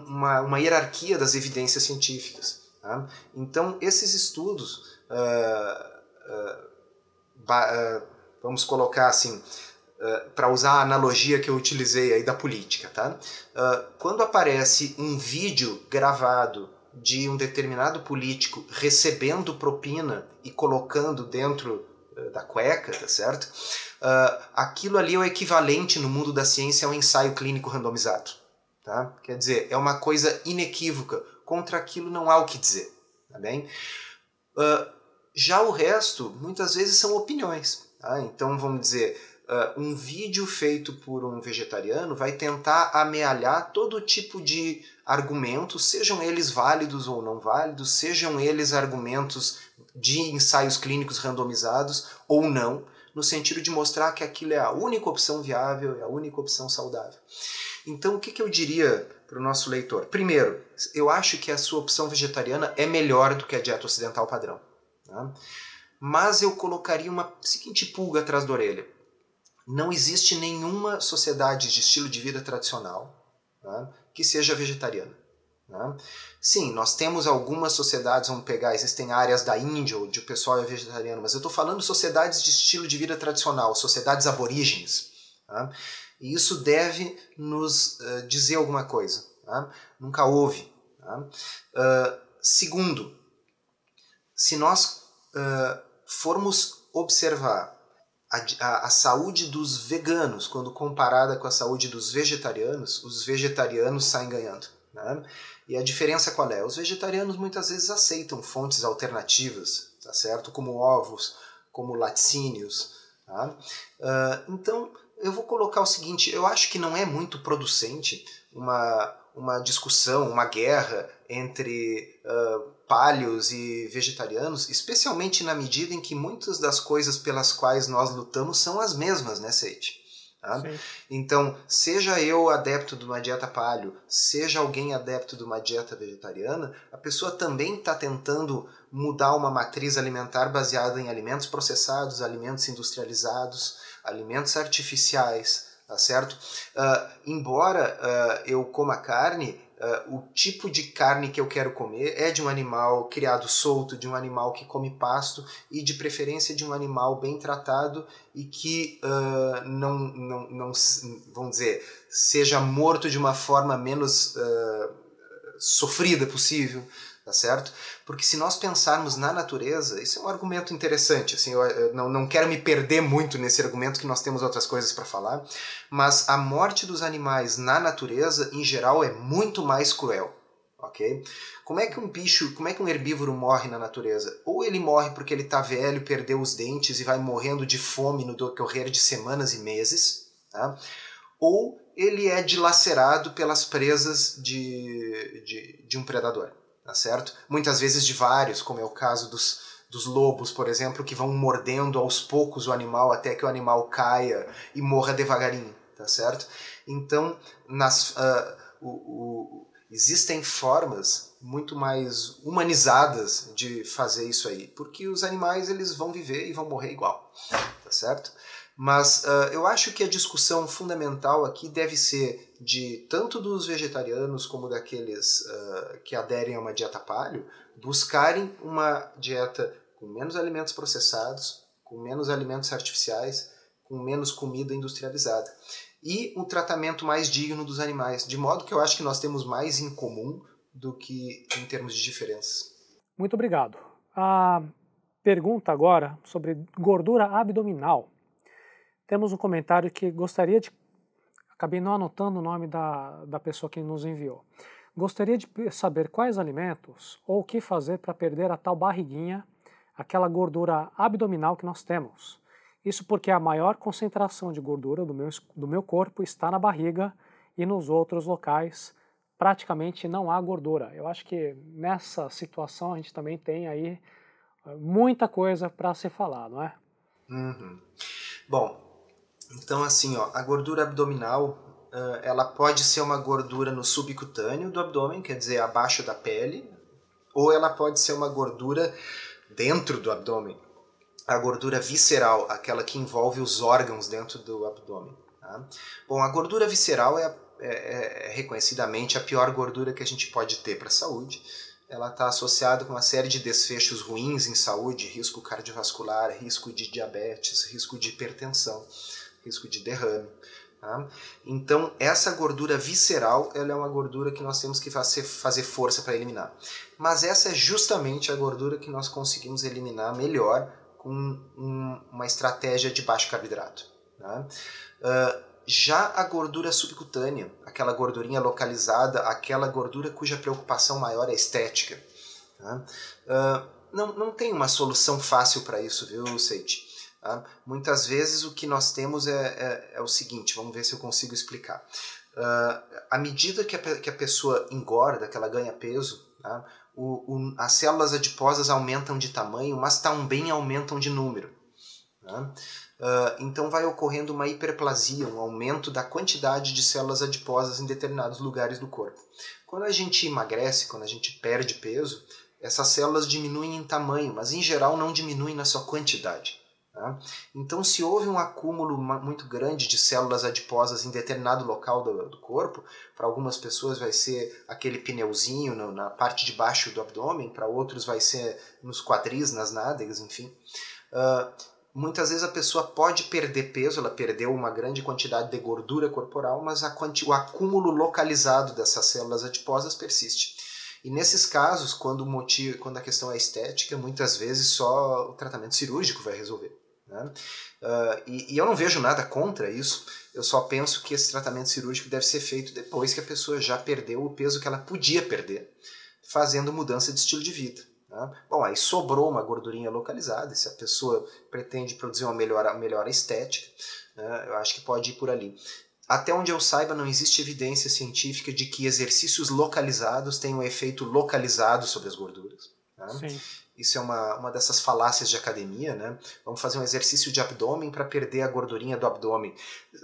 uma hierarquia das evidências científicas. Tá? Então, esses estudos, vamos colocar assim, para usar a analogia que eu utilizei aí da política, tá? Quando aparece um vídeo gravado de um determinado político recebendo propina e colocando dentro da cueca, tá certo? Aquilo ali é o equivalente no mundo da ciência a um ensaio clínico randomizado. Tá? Quer dizer, é uma coisa inequívoca. Contra aquilo não há o que dizer. Tá bem? Já o resto, muitas vezes, são opiniões. Tá? Então, vamos dizer, um vídeo feito por um vegetariano vai tentar amealhar todo tipo de argumentos, sejam eles válidos ou não válidos, sejam eles argumentos de ensaios clínicos randomizados ou não, no sentido de mostrar que aquilo é a única opção viável, é a única opção saudável. Então, o que eu diria para o nosso leitor? Primeiro, eu acho que a sua opção vegetariana é melhor do que a dieta ocidental padrão. Tá? Mas eu colocaria uma seguinte pulga atrás da orelha. Não existe nenhuma sociedade de estilo de vida tradicional, tá, que seja vegetariana. Tá? Sim, nós temos algumas sociedades, vamos pegar, existem áreas da Índia onde o pessoal é vegetariano, mas eu estou falando de sociedades de estilo de vida tradicional, sociedades aborígenes. Tá? E isso deve nos dizer alguma coisa. Tá? Nunca houve. Tá? Segundo, se nós formos observar a saúde dos veganos, quando comparada com a saúde dos vegetarianos, os vegetarianos saem ganhando. Né? E a diferença qual é? Os vegetarianos muitas vezes aceitam fontes alternativas, tá certo? Como ovos, como laticínios. Tá? Então, eu vou colocar o seguinte, eu acho que não é muito producente uma discussão, uma guerra entre paleos e vegetarianos, especialmente na medida em que muitas das coisas pelas quais nós lutamos são as mesmas, né, Seite? Tá? Então, seja eu adepto de uma dieta paleo, seja alguém adepto de uma dieta vegetariana, a pessoa também está tentando mudar uma matriz alimentar baseada em alimentos processados, alimentos industrializados, alimentos artificiais, tá certo? Embora eu coma carne, o tipo de carne que eu quero comer é de um animal criado solto, de um animal que come pasto e de preferência de um animal bem tratado e que não vamos dizer, seja morto de uma forma menos sofrida possível, tá certo? Porque se nós pensarmos na natureza, isso é um argumento interessante, assim, eu não quero me perder muito nesse argumento que nós temos outras coisas para falar, mas a morte dos animais na natureza, em geral, é muito mais cruel, ok? Como é que um herbívoro morre na natureza? Ou ele morre porque ele está velho, perdeu os dentes e vai morrendo de fome no decorrer de semanas e meses, tá? Ou ele é dilacerado pelas presas de um predador. Tá certo? Muitas vezes de vários, como é o caso dos lobos, por exemplo, que vão mordendo aos poucos o animal até que o animal caia e morra devagarinho, tá certo? Então, Existem formas muito mais humanizadas de fazer isso aí, porque os animais eles vão viver e vão morrer igual, tá certo? Mas eu acho que a discussão fundamental aqui deve ser de tanto dos vegetarianos como daqueles que aderem a uma dieta paleo, buscarem uma dieta com menos alimentos processados, com menos alimentos artificiais, com menos comida industrializada. E um tratamento mais digno dos animais, de modo que eu acho que nós temos mais em comum do que em termos de diferenças.
Muito obrigado. A pergunta agora sobre gordura abdominal. Temos um comentário que gostaria de... Acabei não anotando o nome da pessoa que nos enviou. Gostaria de saber quais alimentos ou o que fazer para perder a tal barriguinha, aquela gordura abdominal que nós temos. Isso porque a maior concentração de gordura do meu corpo está na barriga e nos outros locais praticamente não há gordura. Eu acho que nessa situação a gente também tem aí muita coisa para se falar, não é?
Uhum. Bom, então assim, ó, a gordura abdominal ela pode ser uma gordura no subcutâneo do abdômen, quer dizer, abaixo da pele, ou ela pode ser uma gordura dentro do abdômen, a gordura visceral, aquela que envolve os órgãos dentro do abdômen. Tá? Bom, a gordura visceral é reconhecidamente a pior gordura que a gente pode ter para a saúde. Ela está associada com uma série de desfechos ruins em saúde, risco cardiovascular, risco de diabetes, risco de hipertensão, risco de derrame. Tá? Então, essa gordura visceral ela é uma gordura que nós temos que fazer força para eliminar. Mas essa é justamente a gordura que nós conseguimos eliminar melhor com uma estratégia de baixo carboidrato. Tá? Já a gordura subcutânea, aquela gordurinha localizada, aquela gordura cuja preocupação maior é estética, tá? Não tem uma solução fácil para isso, viu, Seiti? Tá? Muitas vezes o que nós temos é o seguinte, vamos ver se eu consigo explicar. À medida que a pessoa engorda, que ela ganha peso, tá? As células adiposas aumentam de tamanho, mas também aumentam de número. Tá? Então vai ocorrendo uma hiperplasia, um aumento da quantidade de células adiposas em determinados lugares do corpo. Quando a gente emagrece, quando a gente perde peso, essas células diminuem em tamanho, mas em geral não diminuem na sua quantidade. Tá? Então, se houve um acúmulo muito grande de células adiposas em determinado local do corpo, para algumas pessoas vai ser aquele pneuzinho na parte de baixo do abdômen, para outros vai ser nos quadris, nas nádegas, enfim. Muitas vezes a pessoa pode perder peso, ela perdeu uma grande quantidade de gordura corporal, mas o acúmulo localizado dessas células adiposas persiste. E nesses casos, quando a questão é estética, muitas vezes só o tratamento cirúrgico vai resolver. Né? E eu não vejo nada contra isso, eu só penso que esse tratamento cirúrgico deve ser feito depois que a pessoa já perdeu o peso que ela podia perder, fazendo mudança de estilo de vida. Né? Bom, aí sobrou uma gordurinha localizada, se a pessoa pretende produzir uma melhora estética, né, eu acho que pode ir por ali. Até onde eu saiba, não existe evidência científica de que exercícios localizados tenham um efeito localizado sobre as gorduras. Né?
Sim.
Isso é uma dessas falácias de academia, né? Vamos fazer um exercício de abdômen para perder a gordurinha do abdômen.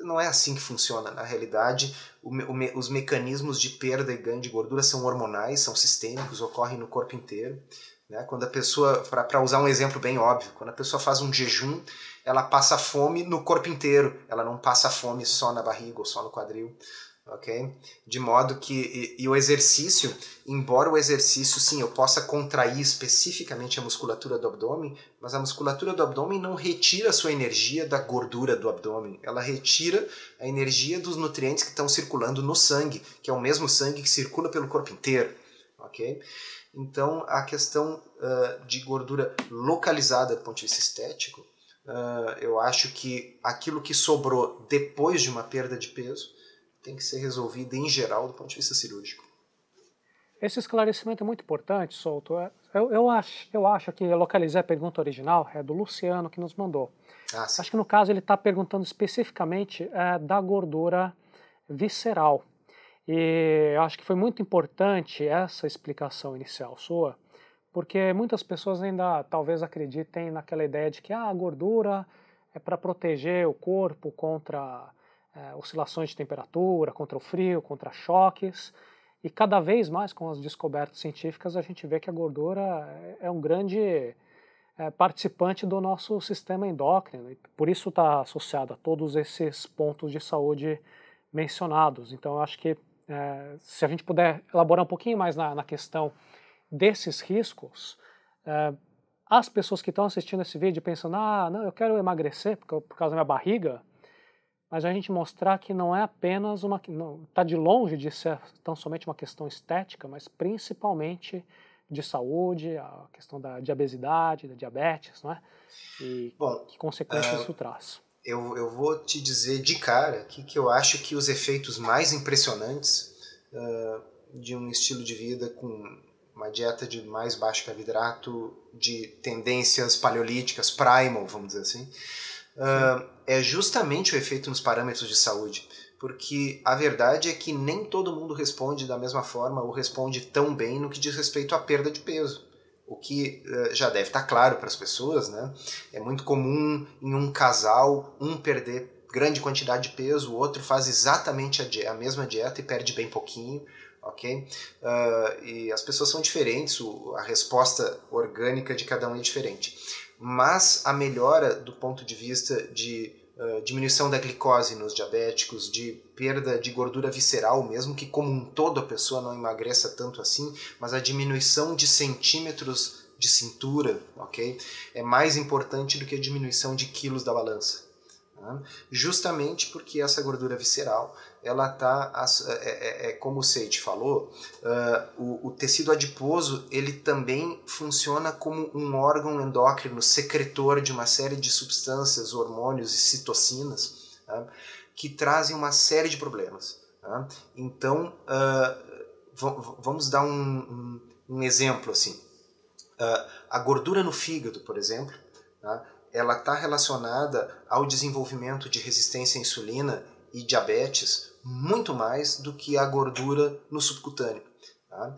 Não é assim que funciona. Na realidade, os mecanismos de perda e ganho de gordura são hormonais, são sistêmicos, ocorrem no corpo inteiro. Né? Quando a pessoa, para usar um exemplo bem óbvio, quando a pessoa faz um jejum, ela passa fome no corpo inteiro, ela não passa fome só na barriga ou só no quadril. Okay? De modo que o exercício, embora o exercício sim eu possa contrair especificamente a musculatura do abdômen, mas a musculatura do abdômen não retira a sua energia da gordura do abdômen, ela retira a energia dos nutrientes que estão circulando no sangue, que é o mesmo sangue que circula pelo corpo inteiro. Okay? Então a questão de gordura localizada do ponto de vista estético, eu acho que aquilo que sobrou depois de uma perda de peso tem que ser resolvida em geral do ponto de vista cirúrgico.
Esse esclarecimento é muito importante, Souto. Eu acho que eu localizei a pergunta original, é do Luciano que nos mandou. Acho que no caso ele está perguntando especificamente da gordura visceral. E eu acho que foi muito importante essa explicação inicial sua, porque muitas pessoas ainda talvez acreditem naquela ideia de que a gordura é para proteger o corpo contra oscilações de temperatura, contra o frio, contra choques. E cada vez mais com as descobertas científicas a gente vê que a gordura é um grande participante do nosso sistema endócrino, e por isso está associado a todos esses pontos de saúde mencionados. Então eu acho que se a gente puder elaborar um pouquinho mais na questão desses riscos, as pessoas que estão assistindo esse vídeo pensando, não, eu quero emagrecer por causa da minha barriga, mas a gente mostrar que não é apenas está de longe de ser tão somente uma questão estética, mas principalmente de saúde, a questão de obesidade, da diabetes, não é? E
Bom,
que consequências isso traz.
Eu vou te dizer de cara aqui que eu acho que os efeitos mais impressionantes de um estilo de vida com uma dieta de mais baixo carboidrato, de tendências paleolíticas, primal, vamos dizer assim, é justamente o efeito nos parâmetros de saúde. Porque a verdade é que nem todo mundo responde da mesma forma ou responde tão bem no que diz respeito à perda de peso. O que já deve estar claro para as pessoas, né? É muito comum em um casal, um perder grande quantidade de peso, o outro faz exatamente a mesma dieta e perde bem pouquinho, ok? E as pessoas são diferentes, a resposta orgânica de cada um é diferente. Mas a melhora do ponto de vista de diminuição da glicose nos diabéticos, de perda de gordura visceral, mesmo que como um todo a pessoa não emagreça tanto assim, mas a diminuição de centímetros de cintura, ok? É mais importante do que a diminuição de quilos da balança. Né? Justamente porque essa gordura visceral, ela tá, como o Seiji falou, o tecido adiposo ele também funciona como um órgão endócrino secretor de uma série de substâncias, hormônios e citocinas, tá? Que trazem uma série de problemas. Tá? Então, vamos dar um exemplo assim. A gordura no fígado, por exemplo, tá? Ela está relacionada ao desenvolvimento de resistência à insulina e diabetes muito mais do que a gordura no subcutâneo. Tá?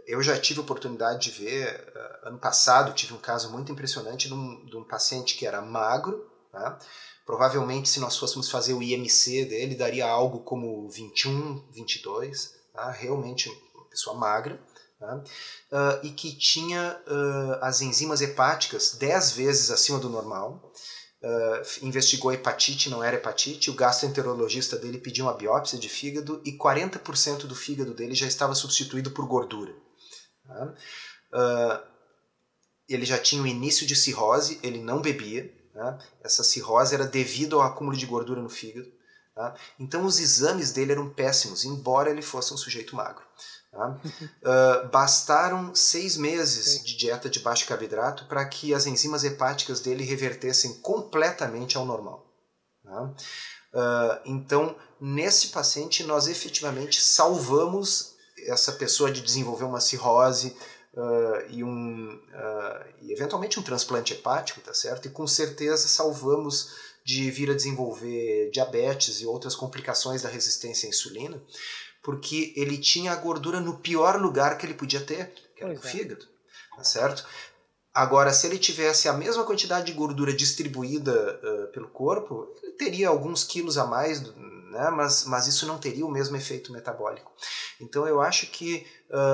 Eu já tive a oportunidade de ver, ano passado tive um caso muito impressionante de um paciente que era magro, tá? Provavelmente se nós fôssemos fazer o IMC dele daria algo como 21, 22, tá? Realmente uma pessoa magra. Tá? E que tinha as enzimas hepáticas 10 vezes acima do normal, investigou hepatite, não era hepatite, o gastroenterologista dele pediu uma biópsia de fígado e 40% do fígado dele já estava substituído por gordura. Tá? Ele já tinha o início de cirrose, ele não bebia, tá? Essa cirrose era devido ao acúmulo de gordura no fígado. Tá? Então os exames dele eram péssimos, embora ele fosse um sujeito magro. Tá? Bastaram 6 meses de dieta de baixo carboidrato para que as enzimas hepáticas dele revertessem completamente ao normal. Tá? Então, nesse paciente, nós efetivamente salvamos essa pessoa de desenvolver uma cirrose e eventualmente um transplante hepático, tá certo? E com certeza salvamos de vir a desenvolver diabetes e outras complicações da resistência à insulina, porque ele tinha a gordura no pior lugar que ele podia ter, que era no fígado, tá certo? Agora, se ele tivesse a mesma quantidade de gordura distribuída pelo corpo, ele teria alguns quilos a mais, né? Mas isso não teria o mesmo efeito metabólico. Então eu acho que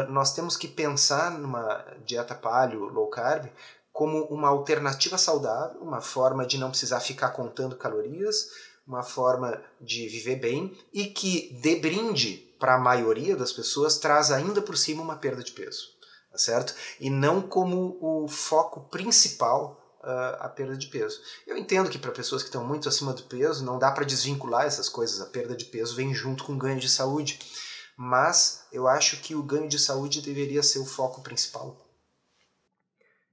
nós temos que pensar numa dieta paleo, low carb, como uma alternativa saudável, uma forma de não precisar ficar contando calorias, uma forma de viver bem e que, de brinde para a maioria das pessoas, traz ainda por cima uma perda de peso, tá certo? E não como o foco principal a perda de peso. Eu entendo que para pessoas que estão muito acima do peso não dá para desvincular essas coisas, a perda de peso vem junto com o ganho de saúde, mas eu acho que o ganho de saúde deveria ser o foco principal.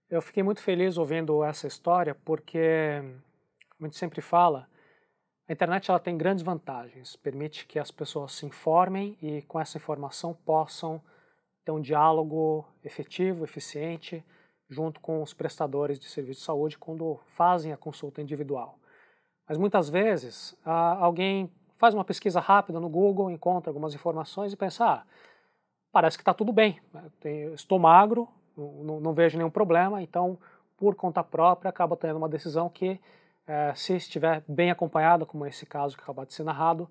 Eu fiquei muito feliz ouvindo essa história porque, como a gente sempre fala, a internet ela tem grandes vantagens, permite que as pessoas se informem e com essa informação possam ter um diálogo efetivo, eficiente, junto com os prestadores de serviço de saúde quando fazem a consulta individual. Mas muitas vezes alguém faz uma pesquisa rápida no Google, encontra algumas informações e pensa, parece que está tudo bem, estou magro, não vejo nenhum problema, então por conta própria acaba tendo uma decisão que se estiver bem acompanhada, como esse caso que acabou de ser narrado,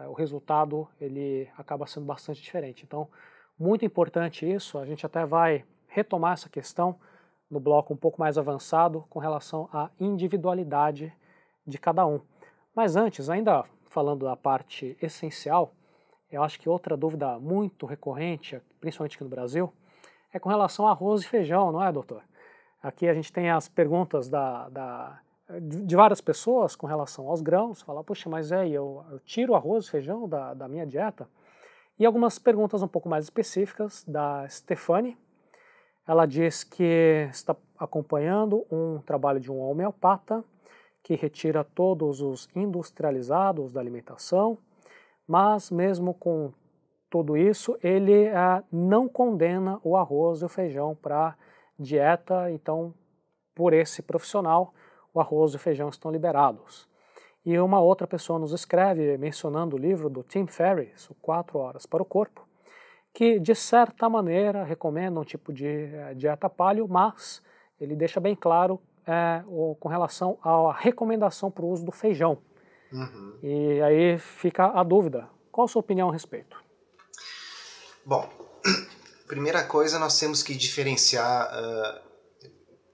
o resultado ele acaba sendo bastante diferente. Então, Muito importante isso, a gente até vai retomar essa questão no bloco um pouco mais avançado com relação à individualidade de cada um. Mas antes, ainda falando da parte essencial, eu acho que outra dúvida muito recorrente, principalmente aqui no Brasil, é com relação a arroz e feijão, não é, doutor? Aqui a gente tem as perguntas de várias pessoas com relação aos grãos, falar, puxa, mas eu tiro arroz e feijão da minha dieta? E algumas perguntas um pouco mais específicas da Stefani. Ela diz que está acompanhando um trabalho de um homeopata que retira todos os industrializados da alimentação, mas mesmo com tudo isso, ele não condena o arroz e o feijão para dieta, então, por esse profissional, o arroz e o feijão estão liberados. E uma outra pessoa nos escreve, mencionando o livro do Tim Ferriss, o 4 Horas para o Corpo, que, de certa maneira, recomenda um tipo de dieta paleo, mas ele deixa bem claro com relação à recomendação para o uso do feijão.
Uhum.
E aí fica a dúvida. Qual a sua opinião a respeito?
Bom, primeira coisa, nós temos que diferenciar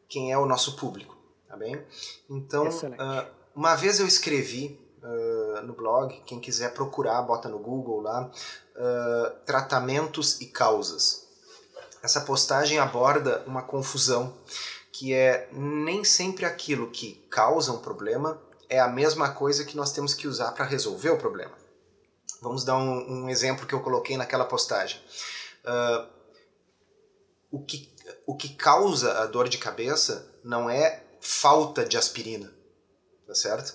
quem é o nosso público, tá bem? Então, uma vez eu escrevi no blog, quem quiser procurar, bota no Google lá, tratamentos e causas. Essa postagem aborda uma confusão que nem sempre aquilo que causa um problema é a mesma coisa que nós temos que usar para resolver o problema. Vamos dar um exemplo que eu coloquei naquela postagem. O que causa a dor de cabeça não é falta de aspirina, tá certo?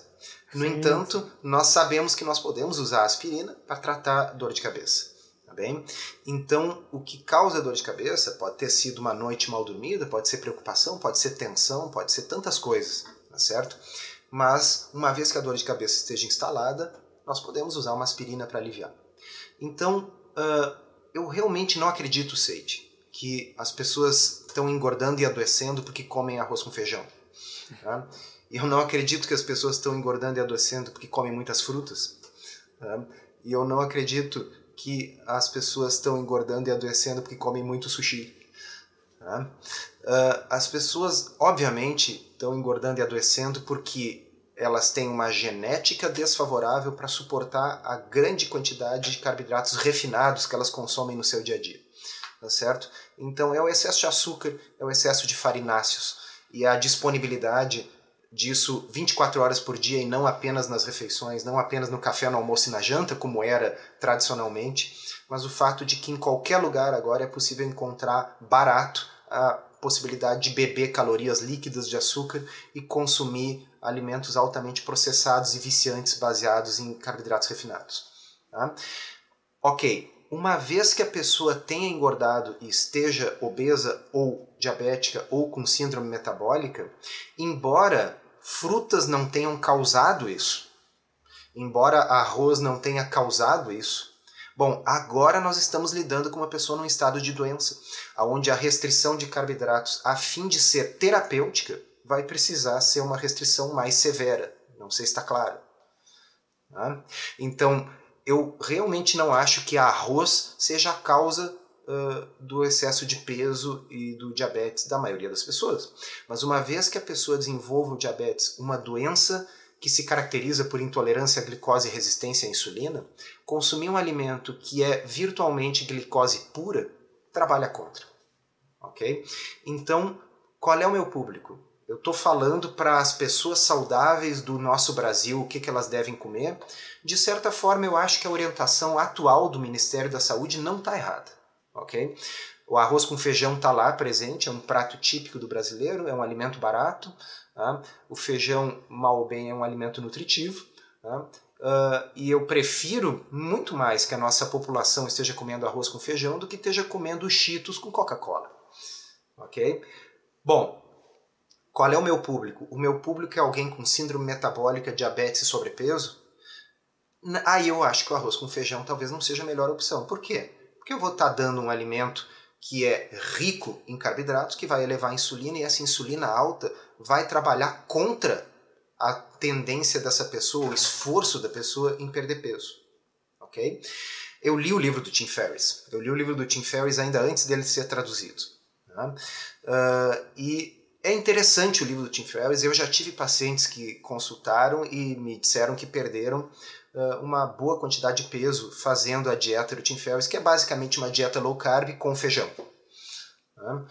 No entanto, nós sabemos que nós podemos usar a aspirina para tratar dor de cabeça, tá bem? Então, o que causa dor de cabeça pode ter sido uma noite mal dormida, pode ser preocupação, pode ser tensão, pode ser tantas coisas, tá certo? Mas, uma vez que a dor de cabeça esteja instalada, nós podemos usar uma aspirina para aliviar. Então, eu realmente não acredito, Seide, que as pessoas estão engordando e adoecendo porque comem arroz com feijão. Tá? E eu não acredito que as pessoas estão engordando e adoecendo porque comem muitas frutas. Tá? E eu não acredito que as pessoas estão engordando e adoecendo porque comem muito sushi. Tá? As pessoas, obviamente, estão engordando e adoecendo porque elas têm uma genética desfavorável para suportar a grande quantidade de carboidratos refinados que elas consomem no seu dia a dia. Tá certo? Então é o excesso de açúcar, é o excesso de farináceos e a disponibilidade disso 24 horas por dia e não apenas nas refeições, não apenas no café, no almoço e na janta, como era tradicionalmente, mas o fato de que em qualquer lugar agora é possível encontrar barato a possibilidade de beber calorias líquidas de açúcar e consumir alimentos altamente processados e viciantes baseados em carboidratos refinados. Tá? Ok, uma vez que a pessoa tenha engordado e esteja obesa ou diabética ou com síndrome metabólica, embora frutas não tenham causado isso, embora arroz não tenha causado isso, bom, agora nós estamos lidando com uma pessoa num estado de doença, onde a restrição de carboidratos, a fim de ser terapêutica, vai precisar ser uma restrição mais severa. Não sei se está claro. Tá? Então, eu realmente não acho que arroz seja a causa do excesso de peso e do diabetes da maioria das pessoas. Mas uma vez que a pessoa desenvolva o diabetes, uma doença que se caracteriza por intolerância à glicose e resistência à insulina, consumir um alimento que é virtualmente glicose pura, trabalha contra. Ok? Então, qual é o meu público? Eu estou falando para as pessoas saudáveis do nosso Brasil o que elas devem comer. De certa forma, eu acho que a orientação atual do Ministério da Saúde não está errada. Okay? O arroz com feijão está lá presente, é um prato típico do brasileiro, é um alimento barato. Tá? O feijão, mal ou bem, é um alimento nutritivo. Tá? E eu prefiro muito mais que a nossa população esteja comendo arroz com feijão do que esteja comendo Cheetos com Coca-Cola. Ok? Bom, qual é o meu público? O meu público é alguém com síndrome metabólica, diabetes e sobrepeso? Aí eu acho que o arroz com feijão talvez não seja a melhor opção. Por quê? Porque eu vou estar dando um alimento que é rico em carboidratos, que vai elevar a insulina, e essa insulina alta vai trabalhar contra a tendência dessa pessoa, o esforço da pessoa em perder peso. Ok? Eu li o livro do Tim Ferriss. Eu li o livro do Tim Ferriss ainda antes dele ser traduzido. Tá? E é interessante o livro do Tim Ferriss. Eu já tive pacientes que consultaram e me disseram que perderam uma boa quantidade de peso fazendo a dieta do Tim Ferriss, que é basicamente uma dieta low carb com feijão. Tá?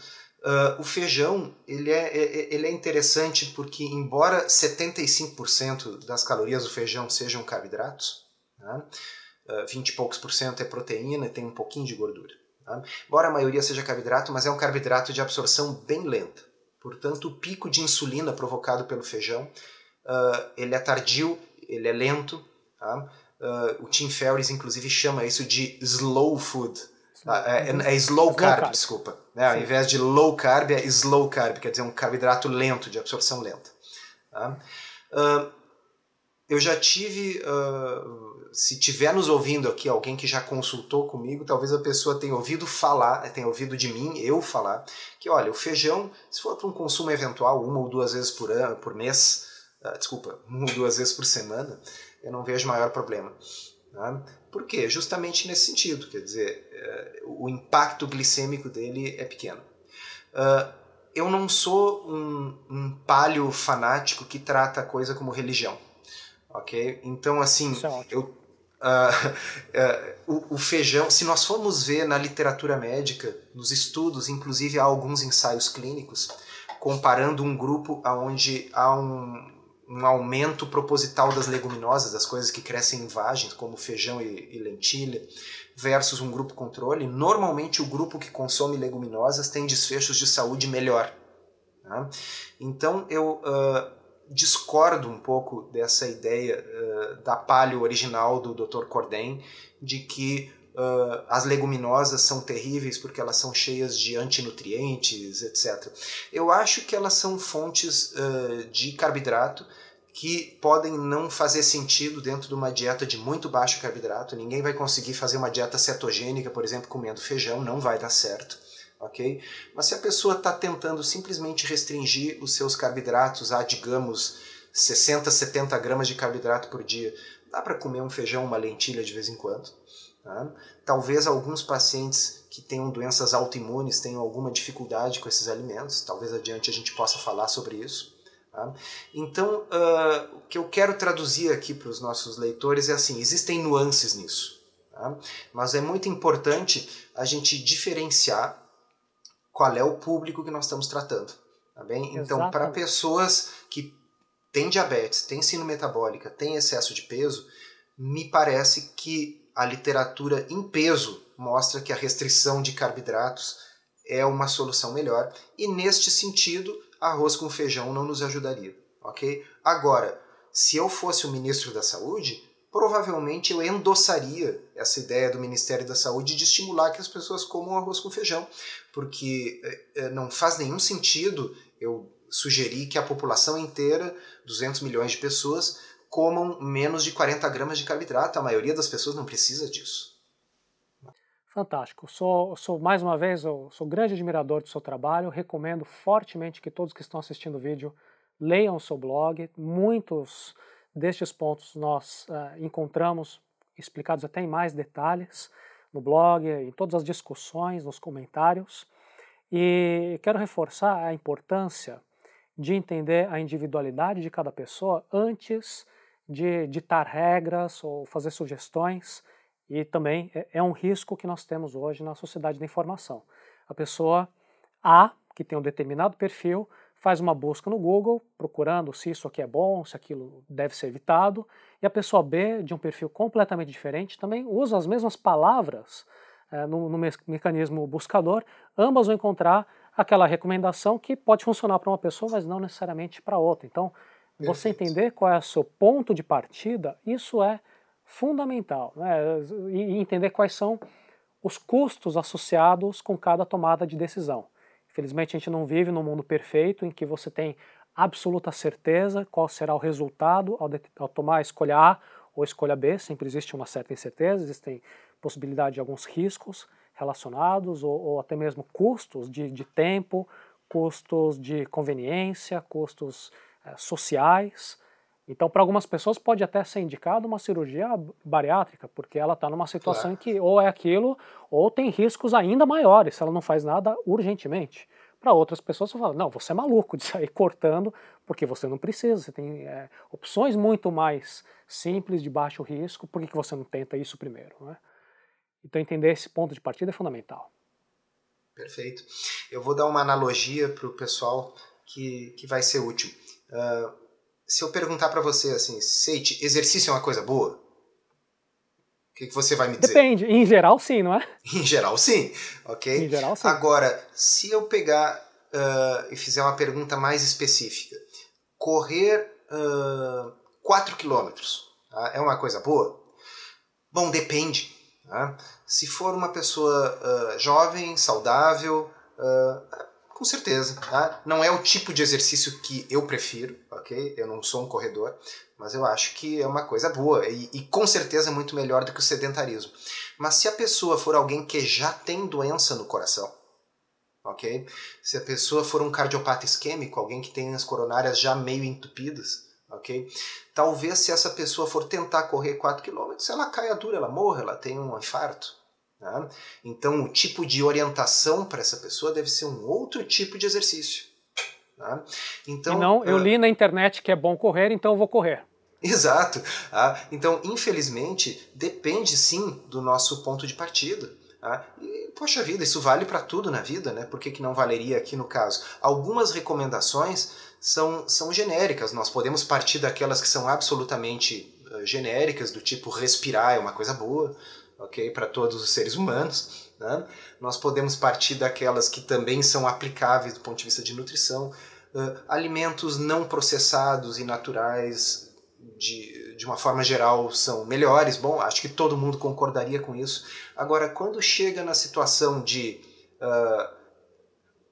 O feijão ele é interessante porque, embora 75% das calorias do feijão sejam carboidratos, tá? 20 e poucos por cento é proteína e tem um pouquinho de gordura. Tá? Embora a maioria seja carboidrato, mas é um carboidrato de absorção bem lenta. Portanto, o pico de insulina provocado pelo feijão ele é tardio, ele é lento. Tá? O Tim Ferriss, inclusive, chama isso de slow food. É slow carb, desculpa. Né? Ao invés de low carb, é slow carb, quer dizer, um carboidrato lento, de absorção lenta. Tá? Eu já tive, se tiver nos ouvindo aqui alguém que já consultou comigo, talvez a pessoa tenha ouvido falar, tenha ouvido de mim, eu falar, que olha, o feijão, se for para um consumo eventual, 1 ou 2 vezes por mês, 1 ou 2 vezes por semana, eu não vejo maior problema. Tá? Por quê? Justamente nesse sentido, quer dizer, o impacto glicêmico dele é pequeno. Eu não sou um paleo fanático que trata a coisa como religião. Ok? Então, assim, o feijão, se nós formos ver na literatura médica, nos estudos, inclusive há alguns ensaios clínicos, comparando um grupo onde há um aumento proposital das leguminosas, das coisas que crescem em vagens, como feijão e lentilha, versus um grupo controle, normalmente o grupo que consome leguminosas tem desfechos de saúde melhor. Tá? Então, eu discordo um pouco dessa ideia da paleo original do Dr. Cordain, de que as leguminosas são terríveis porque elas são cheias de antinutrientes, etc. Eu acho que elas são fontes de carboidrato que podem não fazer sentido dentro de uma dieta de muito baixo carboidrato. Ninguém vai conseguir fazer uma dieta cetogênica, por exemplo, comendo feijão, não vai dar certo. Okay? Mas se a pessoa está tentando simplesmente restringir os seus carboidratos a, digamos, 60, 70 gramas de carboidrato por dia, dá para comer um feijão, uma lentilha de vez em quando. Tá? Talvez alguns pacientes que tenham doenças autoimunes tenham alguma dificuldade com esses alimentos, talvez adiante a gente possa falar sobre isso. Tá? Então, o que eu quero traduzir aqui para os nossos leitores é assim, existem nuances nisso, tá? Mas é muito importante a gente diferenciar qual é o público que nós estamos tratando. Tá bem? Então, para pessoas que têm diabetes, têm síndrome metabólica, têm excesso de peso, me parece que a literatura em peso mostra que a restrição de carboidratos é uma solução melhor. E, neste sentido, arroz com feijão não nos ajudaria. Okay? Agora, se eu fosse o ministro da Saúde, provavelmente eu endossaria essa ideia do Ministério da Saúde de estimular que as pessoas comam arroz com feijão, porque não faz nenhum sentido eu sugerir que a população inteira, 200 milhões de pessoas, comam menos de 40 gramas de carboidrato. A maioria das pessoas não precisa disso.
Fantástico. Mais uma vez, eu sou grande admirador do seu trabalho, recomendo fortemente que todos que estão assistindo o vídeo leiam o seu blog. Muitos destes pontos nós encontramos explicados até em mais detalhes no blog, em todas as discussões, nos comentários. E quero reforçar a importância de entender a individualidade de cada pessoa antes de ditar regras ou fazer sugestões. E também é um risco que nós temos hoje na sociedade da informação. A pessoa A, que tem um determinado perfil, faz uma busca no Google, procurando se isso aqui é bom, se aquilo deve ser evitado, e a pessoa B, de um perfil completamente diferente, também usa as mesmas palavras no mecanismo buscador, ambas vão encontrar aquela recomendação que pode funcionar para uma pessoa, mas não necessariamente para outra. Então, você entender qual é o seu ponto de partida, isso é fundamental, né? E entender quais são os custos associados com cada tomada de decisão. Infelizmente, a gente não vive num mundo perfeito em que você tem absoluta certeza qual será o resultado ao tomar a escolha A ou a escolha B. Sempre existe uma certa incerteza, existem possibilidade de alguns riscos relacionados ou até mesmo custos de tempo, custos de conveniência, custos sociais. Então, para algumas pessoas pode até ser indicado uma cirurgia bariátrica, porque ela está numa situação em que ou é aquilo, ou tem riscos ainda maiores, se ela não faz nada urgentemente. Para outras pessoas, você fala, não, você é maluco de sair cortando, porque você não precisa, você tem opções muito mais simples, de baixo risco, por que você não tenta isso primeiro, né? Então, entender esse ponto de partida é fundamental.
Perfeito. Eu vou dar uma analogia para o pessoal que vai ser útil. Se eu perguntar para você assim, Seiti, exercício é uma coisa boa? O que você vai me dizer?
Depende. Em geral, sim, não é?
Em geral, sim. Ok?
Em geral, sim.
Agora, se eu pegar e fizer uma pergunta mais específica, correr 4 quilômetros, tá? É uma coisa boa? Bom, depende. Tá? Se for uma pessoa jovem, saudável, com certeza. Tá? Não é o tipo de exercício que eu prefiro, ok? Eu não sou um corredor, mas eu acho que é uma coisa boa e com certeza muito melhor do que o sedentarismo. Mas se a pessoa for alguém que já tem doença no coração, ok? Se a pessoa for um cardiopata isquêmico, alguém que tem as coronárias já meio entupidas, ok? Talvez se essa pessoa for tentar correr 4 km, ela caia dura, ela morra, ela tem um infarto. Tá? Então o tipo de orientação para essa pessoa deve ser um outro tipo de exercício. Tá? Então,
e não, eu li na internet que é bom correr, então eu vou correr.
Exato. Tá? Então, infelizmente, depende sim do nosso ponto de partida. Tá? E, poxa vida, isso vale para tudo na vida, né? Por que não valeria aqui no caso? Algumas recomendações são genéricas, nós podemos partir daquelas que são absolutamente genéricas, do tipo respirar é uma coisa boa, ok? Para todos os seres humanos. Né? Nós podemos partir daquelas que também são aplicáveis do ponto de vista de nutrição. Alimentos não processados e naturais, de uma forma geral, são melhores. Bom, acho que todo mundo concordaria com isso. Agora, quando chega na situação de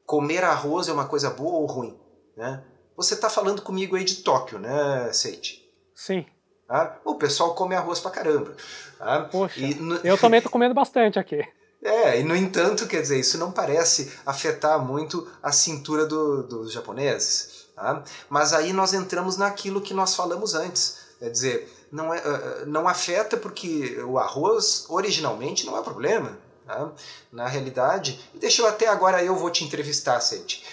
comer arroz é uma coisa boa ou ruim, né? Você está falando comigo aí de Tóquio, né, Seiti?
Sim.
Ah, o pessoal come arroz pra caramba. Ah,
poxa, eu também estou comendo bastante aqui.
E no entanto, quer dizer, isso não parece afetar muito a cintura dos japoneses. Tá? Mas aí nós entramos naquilo que nós falamos antes. Quer dizer, não afeta porque o arroz originalmente não é problema. Tá? Na realidade, deixa eu até agora eu vou te entrevistar, Seiti.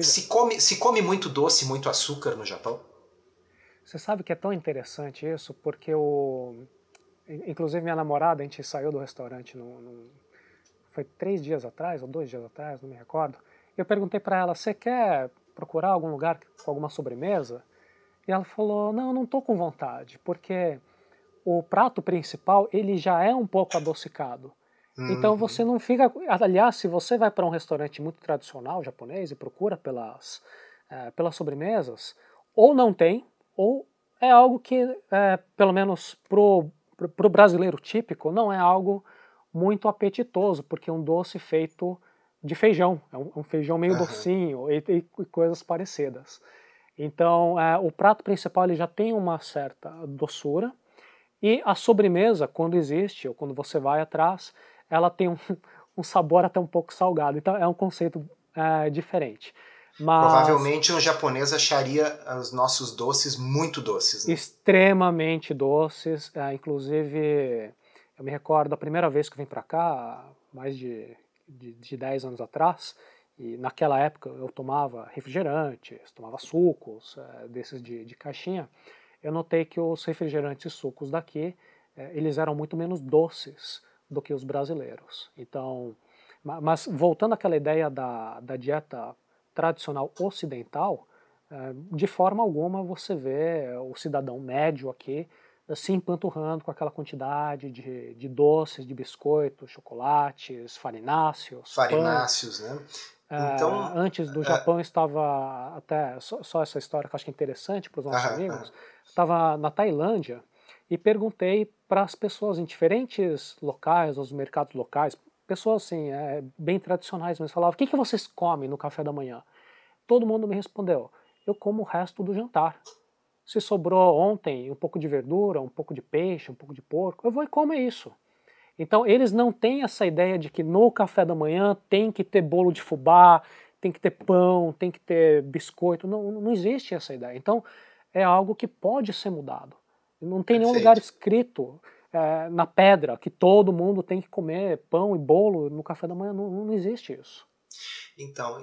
Se come muito doce, muito açúcar no Japão?
Você sabe que é tão interessante isso, porque inclusive minha namorada, a gente saiu do restaurante, foi 3 dias atrás, ou 2 dias atrás, não me recordo. Eu perguntei para ela, você quer procurar algum lugar com alguma sobremesa? E ela falou, não estou com vontade, porque o prato principal, ele já é um pouco adocicado. Então você não fica... Aliás, se você vai para um restaurante muito tradicional japonês e procura pelas sobremesas, ou não tem, ou é algo que, pelo menos pro brasileiro típico, não é algo muito apetitoso, porque é um doce feito de feijão, é um feijão meio docinho e coisas parecidas. Então, o prato principal ele já tem uma certa doçura, e a sobremesa, quando existe, ou quando você vai atrás, ela tem um sabor até um pouco salgado. Então, é um conceito diferente. Mas,
provavelmente um japonês acharia os nossos doces muito doces. Né?
Extremamente doces. Inclusive, eu me recordo da primeira vez que eu vim para cá, mais de 10 anos atrás, e naquela época eu tomava refrigerantes, tomava sucos, desses de caixinha. Eu notei que os refrigerantes e sucos daqui, eles eram muito menos doces do que os brasileiros. Então, mas voltando àquela ideia da dieta tradicional ocidental, de forma alguma você vê o cidadão médio aqui se empanturrando com aquela quantidade de doces, de biscoitos, chocolates, farináceos.
Farináceos, né?
Então, antes do Japão estava até, só essa história que eu acho que é interessante para os nossos amigos, estava na Tailândia e perguntei para as pessoas em diferentes locais, nos mercados locais, pessoas assim, bem tradicionais, mas falavam, o que vocês comem no café da manhã? Todo mundo me respondeu, eu como o resto do jantar. Se sobrou ontem um pouco de verdura, um pouco de peixe, um pouco de porco, eu vou e como isso. Então eles não têm essa ideia de que no café da manhã tem que ter bolo de fubá, tem que ter pão, tem que ter biscoito, não existe essa ideia. Então é algo que pode ser mudado. Não tem nenhum lugar
Perfeito.
escrito na pedra que todo mundo tem que comer pão e bolo no café da manhã. Não existe isso.
Então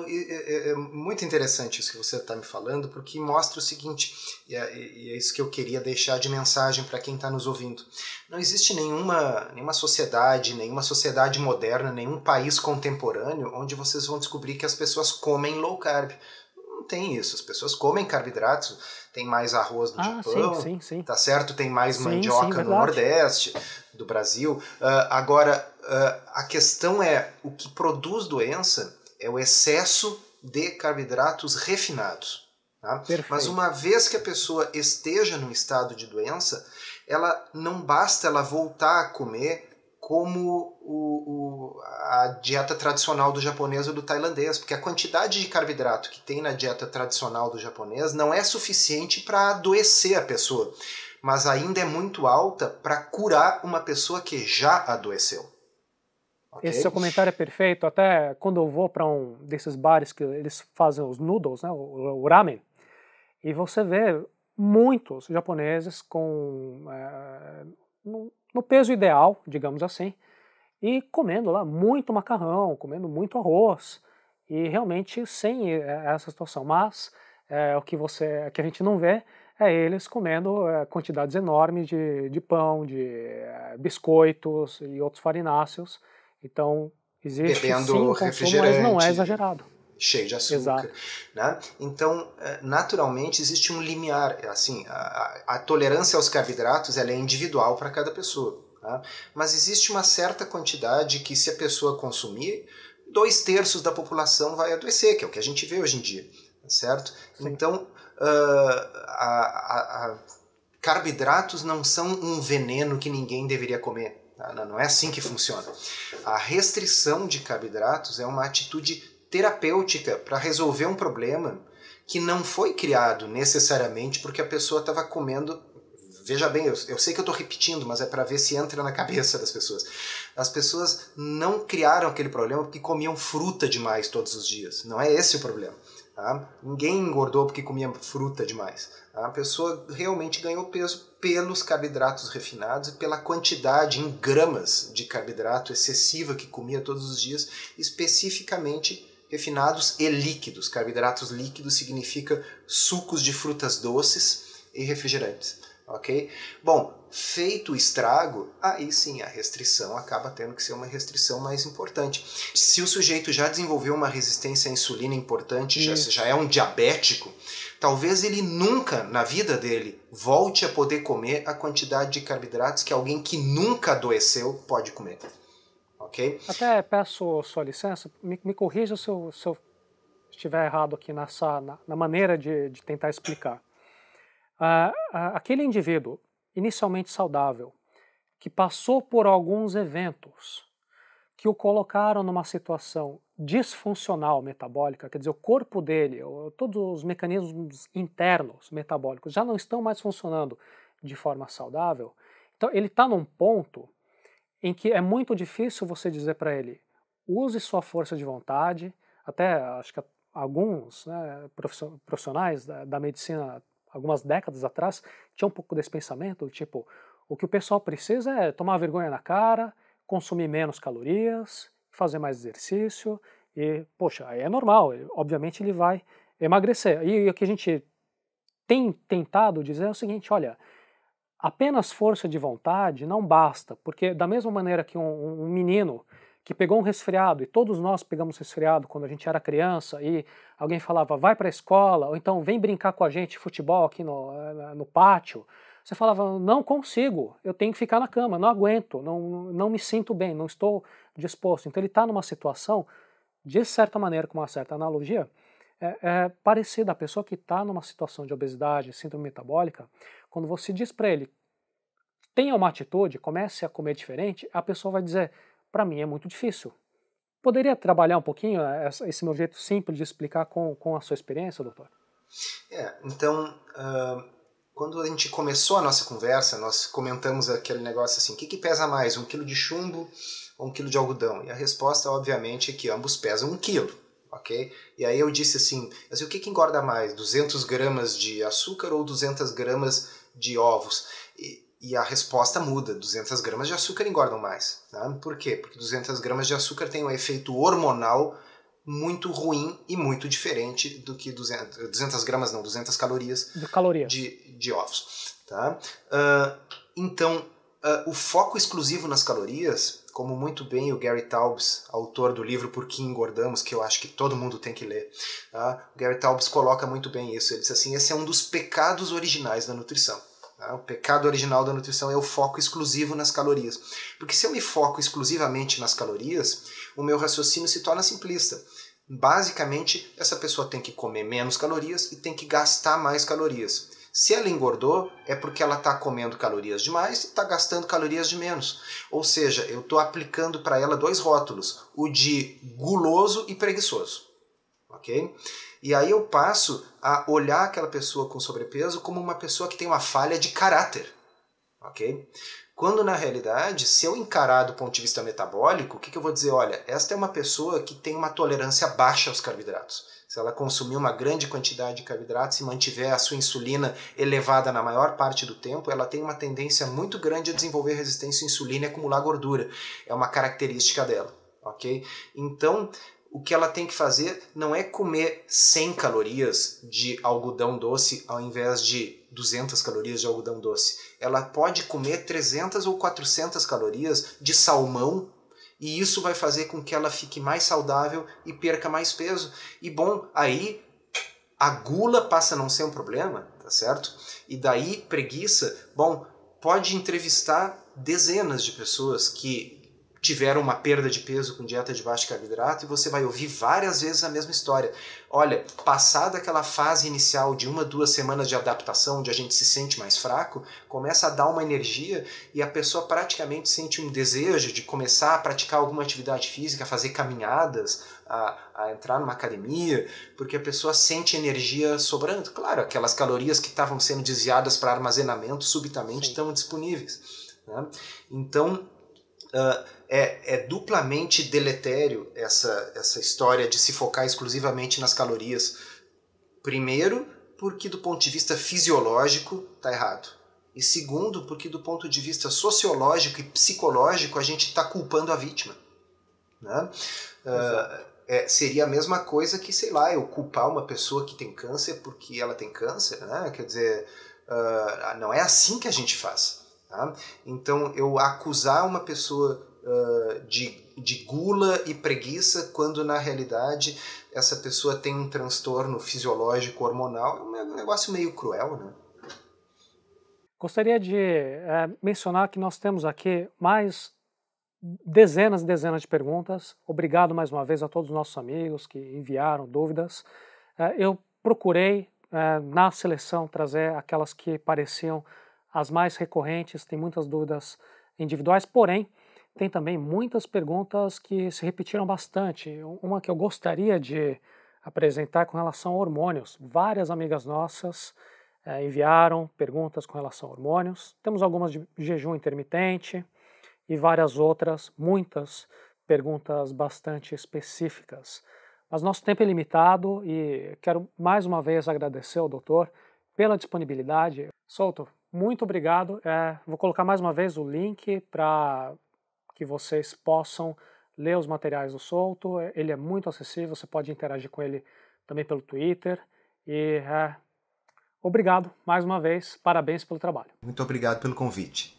é muito interessante isso que você está me falando, porque mostra o seguinte, e é isso que eu queria deixar de mensagem para quem está nos ouvindo. Não existe nenhuma sociedade moderna, nenhum país contemporâneo onde vocês vão descobrir que as pessoas comem low carb. Não tem isso, as pessoas comem carboidratos, tem mais arroz no
Sim,
Japão,
sim, sim.
tá certo? Tem mais
Sim,
mandioca no
verdade.
Nordeste do Brasil. Agora, a questão é, o que produz doença é o excesso de carboidratos refinados. Tá? Mas uma vez que a pessoa esteja num estado de doença, ela não basta ela voltar a comer como a dieta tradicional do japonês ou do tailandês, porque a quantidade de carboidrato que tem na dieta tradicional do japonês não é suficiente para adoecer a pessoa, mas ainda é muito alta para curar uma pessoa que já adoeceu. Okay?
Esse seu comentário é perfeito. Até quando eu vou para um desses bares que eles fazem os noodles, né, o ramen, e você vê muitos japoneses no peso ideal, digamos assim, e comendo lá muito macarrão, comendo muito arroz, e realmente sem essa situação. Mas o que a gente não vê é eles comendo quantidades enormes de pão, de biscoitos e outros farináceos. Então, existe sim
Bebendo
um consumo, mas não é exagerado.
Cheio de açúcar.
Exato.
Né? Então, naturalmente, existe um limiar. Assim, a tolerância aos carboidratos ela é individual para cada pessoa. Tá? Mas existe uma certa quantidade que, se a pessoa consumir, 2/3 da população vai adoecer, que é o que a gente vê hoje em dia. Certo?
Sim.
Então, carboidratos não são um veneno que ninguém deveria comer. Não é assim que funciona. A restrição de carboidratos é uma atitude terapêutica para resolver um problema que não foi criado necessariamente porque a pessoa estava comendo. Veja bem, eu sei que eu estou repetindo, mas é para ver se entra na cabeça das pessoas. As pessoas não criaram aquele problema porque comiam fruta demais todos os dias. Não é esse o problema. Tá? Ninguém engordou porque comia fruta demais. A pessoa realmente ganhou peso pelos carboidratos refinados e pela quantidade em gramas de carboidrato excessiva que comia todos os dias, especificamente refinados e líquidos. Carboidratos líquidos significa sucos de frutas doces e refrigerantes. Ok? Bom, feito o estrago, aí sim a restrição acaba tendo que ser uma restrição mais importante. Se o sujeito já desenvolveu uma resistência à insulina importante, já é um diabético, talvez ele nunca na vida dele volte a poder comer a quantidade de carboidratos que alguém que nunca adoeceu pode comer. Ok?
Até peço sua licença, me corrija se eu estiver errado aqui na maneira de tentar explicar. Aquele indivíduo inicialmente saudável, que passou por alguns eventos que o colocaram numa situação disfuncional metabólica, quer dizer, o corpo dele, todos os mecanismos internos metabólicos já não estão mais funcionando de forma saudável, então ele está num ponto em que é muito difícil você dizer para ele, use sua força de vontade, até acho que alguns profissionais da medicina algumas décadas atrás, tinha um pouco desse pensamento, tipo, o que o pessoal precisa é tomar vergonha na cara, consumir menos calorias, fazer mais exercício, e, poxa, aí é normal, obviamente ele vai emagrecer. E o que a gente tem tentado dizer é o seguinte, olha, apenas força de vontade não basta, porque da mesma maneira que um menino que pegou um resfriado, e todos nós pegamos resfriado quando a gente era criança, e alguém falava, vai para a escola, ou então vem brincar com a gente futebol aqui no pátio, você falava, não consigo, eu tenho que ficar na cama, não aguento, não me sinto bem, não estou disposto. Então ele está numa situação, de certa maneira, com uma certa analogia, parecida. A pessoa que está numa situação de obesidade, síndrome metabólica, quando você diz para ele, tenha uma atitude, comece a comer diferente, a pessoa vai dizer, para mim é muito difícil. Poderia trabalhar um pouquinho esse meu jeito simples de explicar com a sua experiência, doutor?
Então, quando a gente começou a nossa conversa, nós comentamos aquele negócio assim, o que pesa mais, 1 quilo de chumbo ou 1 quilo de algodão? E a resposta, obviamente, é que ambos pesam 1 quilo. ok? E aí eu disse assim, mas o que engorda mais, 200 gramas de açúcar ou 200 gramas de ovos? E a resposta muda, 200 gramas de açúcar engordam mais. Tá? Por quê? Porque 200 gramas de açúcar tem um efeito hormonal muito ruim e muito diferente do que 200 gramas, não, 200 calorias de ovos. Tá? Então, o foco exclusivo nas calorias, como muito bem o Gary Taubes, autor do livro Por que Engordamos, que eu acho que todo mundo tem que ler, tá? O Gary Taubes coloca muito bem isso. Ele diz assim, esse é um dos pecados originais da nutrição. Tá? O pecado original da nutrição é o foco exclusivo nas calorias. Porque se eu me foco exclusivamente nas calorias, o meu raciocínio se torna simplista. Basicamente, essa pessoa tem que comer menos calorias e tem que gastar mais calorias. Se ela engordou, é porque ela está comendo calorias demais e está gastando calorias de menos. Ou seja, eu estou aplicando para ela 2 rótulos, o de guloso e preguiçoso. Ok? E aí eu passo a olhar aquela pessoa com sobrepeso como uma pessoa que tem uma falha de caráter. Ok? Quando na realidade, se eu encarar do ponto de vista metabólico, o que eu vou dizer? Olha, esta é uma pessoa que tem uma tolerância baixa aos carboidratos. Se ela consumir uma grande quantidade de carboidratos e mantiver a sua insulina elevada na maior parte do tempo, ela tem uma tendência muito grande a desenvolver resistência à insulina e acumular gordura. É uma característica dela. Ok? Então, o que ela tem que fazer não é comer 100 calorias de algodão doce ao invés de 200 calorias de algodão doce. Ela pode comer 300 ou 400 calorias de salmão e isso vai fazer com que ela fique mais saudável e perca mais peso. E bom, aí a gula passa a não ser um problema, tá certo? E daí preguiça, bom, pode entrevistar dezenas de pessoas que tiveram uma perda de peso com dieta de baixo carboidrato e você vai ouvir várias vezes a mesma história. Olha, passada aquela fase inicial de 1 a 2 semanas de adaptação, onde a gente se sente mais fraco, começa a dar uma energia e a pessoa praticamente sente um desejo de começar a praticar alguma atividade física, a fazer caminhadas, a entrar numa academia, porque a pessoa sente energia sobrando. Claro, aquelas calorias que estavam sendo desviadas para armazenamento subitamente estão disponíveis. Né? Então, é duplamente deletério essa história de se focar exclusivamente nas calorias. Primeiro, porque do ponto de vista fisiológico está errado. E segundo, porque do ponto de vista sociológico e psicológico a gente está culpando a vítima. Né? Seria a mesma coisa que, sei lá, eu culpar uma pessoa que tem câncer porque ela tem câncer. Né? Quer dizer, não é assim que a gente faz. Tá? Então, eu acusar uma pessoa de gula e preguiça quando na realidade essa pessoa tem um transtorno fisiológico hormonal é um negócio meio cruel, né?
Gostaria de mencionar que nós temos aqui mais dezenas e dezenas de perguntas. Obrigado mais uma vez a todos os nossos amigos que enviaram dúvidas. Eu procurei na seleção trazer aquelas que pareciam as mais recorrentes, tem muitas dúvidas individuais, porém tem também muitas perguntas que se repetiram bastante. Uma que eu gostaria de apresentar com relação a hormônios. Várias amigas nossas enviaram perguntas com relação a hormônios. Temos algumas de jejum intermitente e várias outras, muitas perguntas bastante específicas. Mas nosso tempo é limitado e quero mais uma vez agradecer ao doutor pela disponibilidade. Souto, muito obrigado. Vou colocar mais uma vez o link para que vocês possam ler os materiais do Souto. Ele é muito acessível, você pode interagir com ele também pelo Twitter. E obrigado mais uma vez, parabéns pelo trabalho.
Muito obrigado pelo convite.